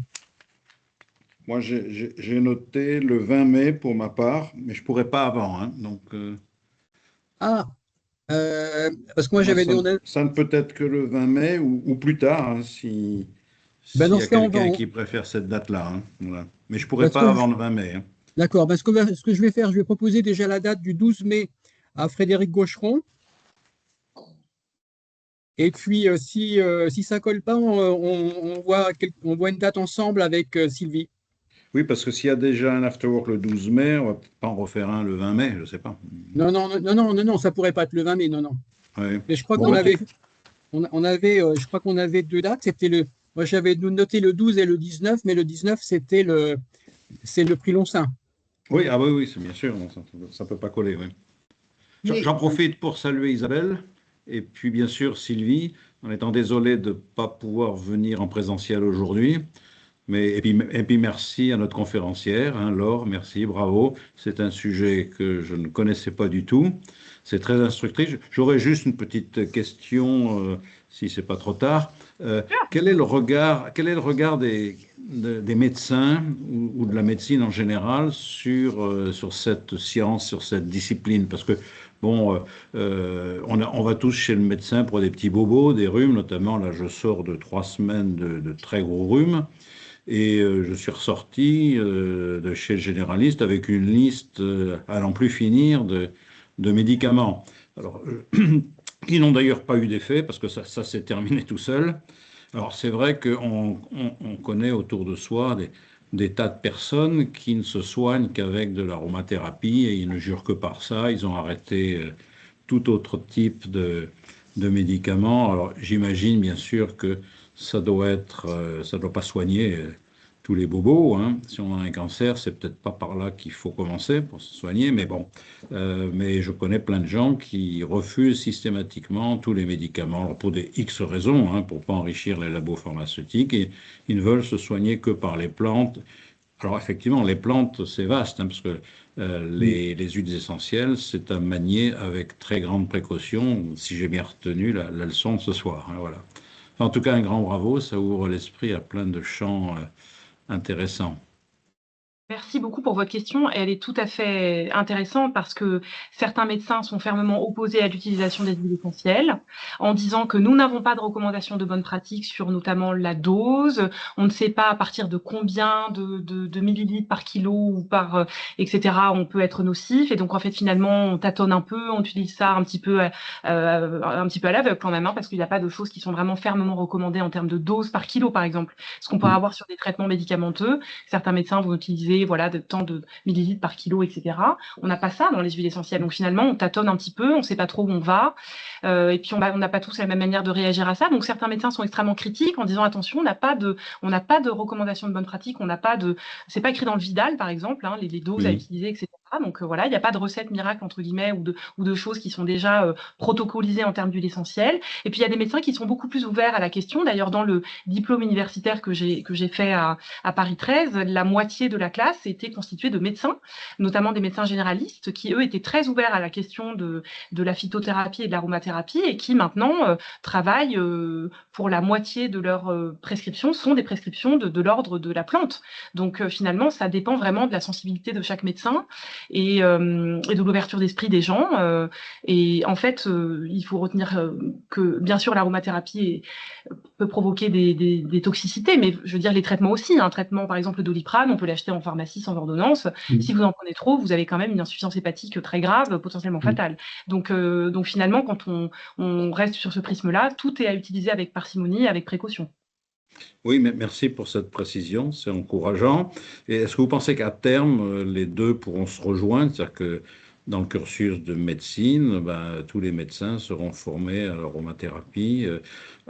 Moi, j'ai noté le 20 mai pour ma part, mais je ne pourrais pas avant. Hein, donc, parce que moi, j'avais... Ça ne peut être que le 20 mai ou plus tard, hein, s'il y a quelqu'un qui préfère cette date-là. Hein, voilà. Mais je ne pourrais pas avant le 20 mai. Hein. D'accord. Parce que ce que je vais faire, je vais proposer déjà la date du 12 mai à Frédéric Gaucheron. Et puis, si ça ne colle pas, on voit une date ensemble avec Sylvie. Oui, parce que s'il y a déjà un afterwork le 12 mai, on va peut-être pas en refaire un le 20 mai, je ne sais pas. Non, non, non, non, non, non, non, ça pourrait pas être le 20 mai, non, non. Oui. Mais je crois Bon, qu'on bah, avait, on avait, je crois qu'on avait deux dates. Moi j'avais noté le 12 et le 19, mais le 19 c'est le prix Longsin. oui, ah oui, oui, c'est bien sûr, ça ne peut pas coller. Oui. Mais J'en profite pour saluer Isabelle et puis bien sûr Sylvie, en étant désolé de ne pas pouvoir venir en présentiel aujourd'hui. Et puis merci à notre conférencière, hein, Laure, merci, bravo. C'est un sujet que je ne connaissais pas du tout. C'est très instructif. J'aurais juste une petite question, si c'est pas trop tard. Quel est le regard des médecins ou de la médecine en général sur cette science, sur cette discipline? Parce que bon, on va tous chez le médecin pour des petits bobos, des rhumes, notamment. Là, je sors de 3 semaines de très gros rhumes. Et je suis ressorti de chez le généraliste avec une liste à n'en plus finir de médicaments. Alors, qui n'ont d'ailleurs pas eu d'effet parce que ça s'est terminé tout seul. Alors, c'est vrai qu'on connaît autour de soi des tas de personnes qui ne se soignent qu'avec de l'aromathérapie et ils ne jurent que par ça. Ils ont arrêté tout autre type de médicaments. Alors, j'imagine bien sûr que ça doit pas soigner tous les bobos, hein. Si on a un cancer, c'est peut-être pas par là qu'il faut commencer pour se soigner, mais bon. Mais je connais plein de gens qui refusent systématiquement tous les médicaments, alors pour des X raisons, hein, pour pas enrichir les labos pharmaceutiques, et ils ne veulent se soigner que par les plantes. Alors effectivement, les plantes, c'est vaste, hein, parce que les huiles essentielles, c'est à manier avec très grande précaution, si j'ai bien retenu la leçon de ce soir, hein, voilà. En tout cas, un grand bravo, ça ouvre l'esprit à plein de champs intéressants. Merci beaucoup pour votre question. Elle est tout à fait intéressante parce que certains médecins sont fermement opposés à l'utilisation des huiles essentielles en disant que nous n'avons pas de recommandation de bonne pratique sur notamment la dose. On ne sait pas à partir de combien de millilitres par kilo ou etc. on peut être nocif. Et donc, en fait, finalement, on tâtonne un peu, on utilise ça un petit peu à l'aveugle quand même, hein, parce qu'il n'y a pas de choses qui sont vraiment fermement recommandées en termes de dose par kilo, par exemple. Ce qu'on peut avoir sur des traitements médicamenteux. Certains médecins vont utiliser de tant de millilitres par kilo, etc. On n'a pas ça dans les huiles essentielles. Donc finalement, on tâtonne un petit peu, on ne sait pas trop où on va. Et puis on n'a pas tous la même manière de réagir à ça. Donc certains médecins sont extrêmement critiques en disant attention, on n'a pas de recommandation de bonne pratique, c'est pas écrit dans le Vidal par exemple, hein, les doses à utiliser, etc. Donc voilà, il n'y a pas de recette miracle entre guillemets ou de choses qui sont déjà protocolisées en termes d'huile essentielle. Et puis il y a des médecins qui sont beaucoup plus ouverts à la question. D'ailleurs, dans le diplôme universitaire que j'ai fait à Paris 13, la moitié de la classe était constituée de médecins, notamment des médecins généralistes, qui eux étaient très ouverts à la question de la phytothérapie et de l'aromathérapie et qui maintenant travaillent pour la moitié de leurs prescriptions sont des prescriptions de l'ordre de la plante. Donc finalement, ça dépend vraiment de la sensibilité de chaque médecin et de l'ouverture d'esprit des gens. Et en fait, il faut retenir que bien sûr l'aromathérapie peut provoquer des toxicités, mais je veux dire les traitements aussi. Un traitement, par exemple, le Doliprane, on peut l'acheter en pharmacie sans ordonnance. Si vous en prenez trop, vous avez quand même une insuffisance hépatique très grave, potentiellement fatale. Donc finalement, quand on reste sur ce prisme-là, tout est à utiliser avec parcimonie, avec précaution. Oui, mais merci pour cette précision, c'est encourageant. Et est-ce que vous pensez qu'à terme, les deux pourront se rejoindre, c'est-à-dire que dans le cursus de médecine, tous les médecins seront formés à l'aromathérapie,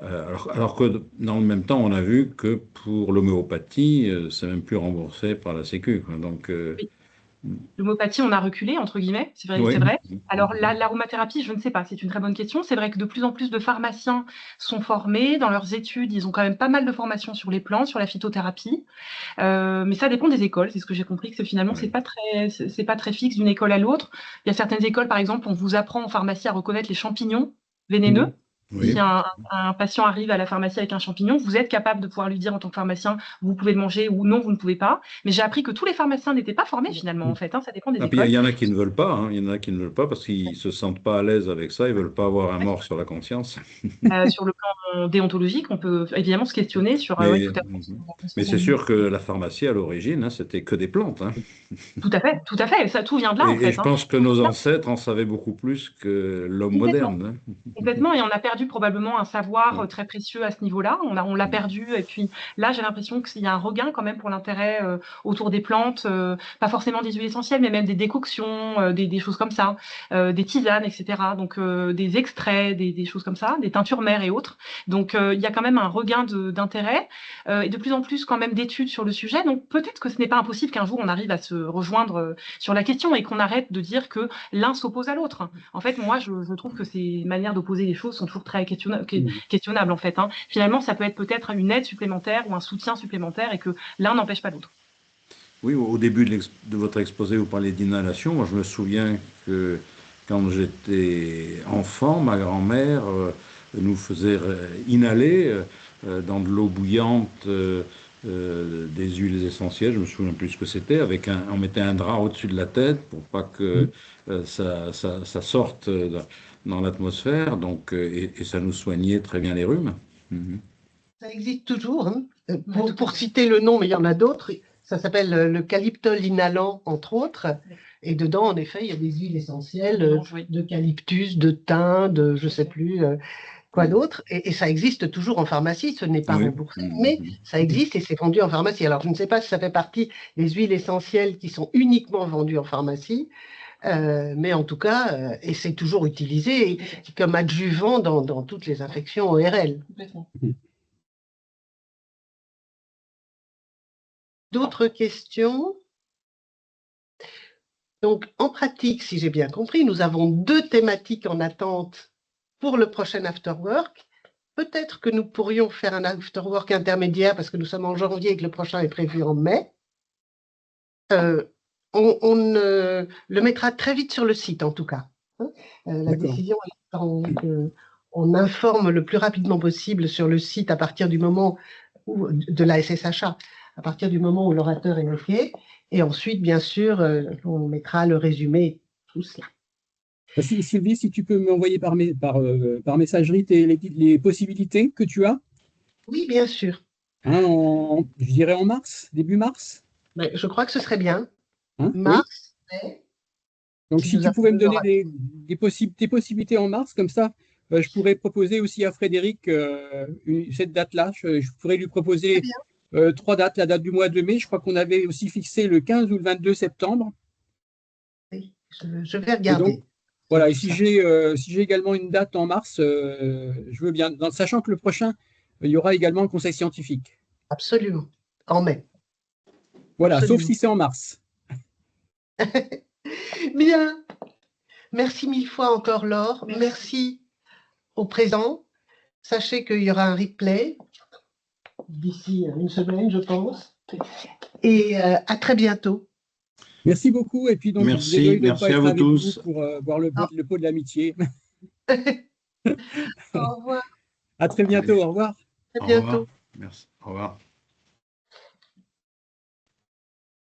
alors que dans le même temps, on a vu que pour l'homéopathie, c'est même plus remboursé par la Sécu, quoi. Donc, oui. L'homéopathie, on a reculé, entre guillemets, c'est vrai, oui. C'est vrai. Alors, l'aromathérapie, je ne sais pas, c'est une très bonne question. C'est vrai que de plus en plus de pharmaciens sont formés. Dans leurs études, ils ont quand même pas mal de formations sur les plantes, sur la phytothérapie. Mais ça dépend des écoles, c'est ce que j'ai compris, que finalement, c'est pas très fixe d'une école à l'autre. Il y a certaines écoles, par exemple, on vous apprend en pharmacie à reconnaître les champignons vénéneux. Oui. Si un patient arrive à la pharmacie avec un champignon, vous êtes capable de pouvoir lui dire en tant que pharmacien, vous pouvez le manger ou non, vous ne pouvez pas. Mais j'ai appris que tous les pharmaciens n'étaient pas formés finalement, en fait. Hein, ça dépend des écoles. Il y en a qui ne veulent pas, hein. Il y en a qui ne veulent pas parce qu'ils ne se sentent pas à l'aise avec ça, ils ne veulent pas avoir un mort sur la conscience. Sur le plan déontologique, on peut évidemment se questionner sur... Mais c'est sûr que la pharmacie, à l'origine, hein, c'était que des plantes. Hein. Tout à fait. Ça, tout vient de là, en fait. Et je pense que nos ancêtres en savaient beaucoup plus que l'homme moderne. Hein. Complètement, et on a perdu perdu probablement un savoir Ouais. très précieux à ce niveau-là. On l'a perdu. Et puis là, j'ai l'impression qu'il y a un regain quand même pour l'intérêt autour des plantes, pas forcément des huiles essentielles, mais même des décoctions, des choses comme ça, des tisanes, etc. Donc des extraits, des choses comme ça, des teintures mères et autres. Donc il y a quand même un regain d'intérêt et de plus en plus quand même d'études sur le sujet. Donc peut-être que ce n'est pas impossible qu'un jour on arrive à se rejoindre sur la question et qu'on arrête de dire que l'un s'oppose à l'autre. En fait, moi, je trouve que ces manières d'opposer les choses sont toujours très questionnables, en fait. Hein. Finalement, ça peut être peut-être une aide supplémentaire ou un soutien supplémentaire et que l'un n'empêche pas l'autre. Oui, au début de votre exposé, vous parlez d'inhalation. Moi, je me souviens que quand j'étais enfant, ma grand-mère nous faisait inhaler dans de l'eau bouillante des huiles essentielles. Je me souviens plus ce que c'était. On mettait un drap au-dessus de la tête pour pas que ça sorte dans l'atmosphère. Donc, et ça nous soignait très bien les rhumes. Ça existe toujours. Hein. Pour citer le nom, mais il y en a d'autres. Ça s'appelle le calyptol inhalant, entre autres. Et dedans, en effet, il y a des huiles essentielles d'eucalyptus, de thym, de je ne sais plus quoi d'autre. Et ça existe toujours en pharmacie. Ce n'est pas remboursé, mais ça existe et c'est vendu en pharmacie. Alors, je ne sais pas si ça fait partie des huiles essentielles qui sont uniquement vendues en pharmacie. Mais en tout cas, et c'est toujours utilisé comme adjuvant dans toutes les infections ORL. Complètement. D'autres questions? Donc, en pratique, si j'ai bien compris, nous avons 2 thématiques en attente pour le prochain Afterwork. Peut-être que nous pourrions faire un Afterwork intermédiaire parce que nous sommes en janvier et que le prochain est prévu en mai. On le mettra très vite sur le site, en tout cas. La décision est qu'on informe le plus rapidement possible sur le site à partir du moment de la SSHA, à partir du moment où l'orateur est OK. Et ensuite, bien sûr, on mettra le résumé, tout cela. Sylvie, si tu peux m'envoyer par messagerie les possibilités que tu as. Oui, bien sûr. Hein, je dirais en mars, début mars. Mais je crois que ce serait bien. Hein, Mars, oui. Donc, si tu pouvais me donner tes possibilités en mars, comme ça, je pourrais proposer aussi à Frédéric cette date-là. Je pourrais lui proposer 3 dates, la date du mois de mai. Je crois qu'on avait aussi fixé le 15 ou le 22 septembre. Oui, je vais regarder. Donc, voilà, et si j'ai également une date en mars, je veux bien, sachant que le prochain, il y aura également un conseil scientifique. Absolument, en mai. Voilà, absolument. Sauf si c'est en mars. Bien. Merci 1000 fois encore, Laure. Merci au présent. Sachez qu'il y aura un replay d'ici une semaine, je pense. Et à très bientôt. Merci beaucoup. Et puis donc, merci à vous tous pour boire le pot de l'amitié. Au revoir. À très bientôt. Au revoir. À bientôt. Au revoir. Merci. Au revoir.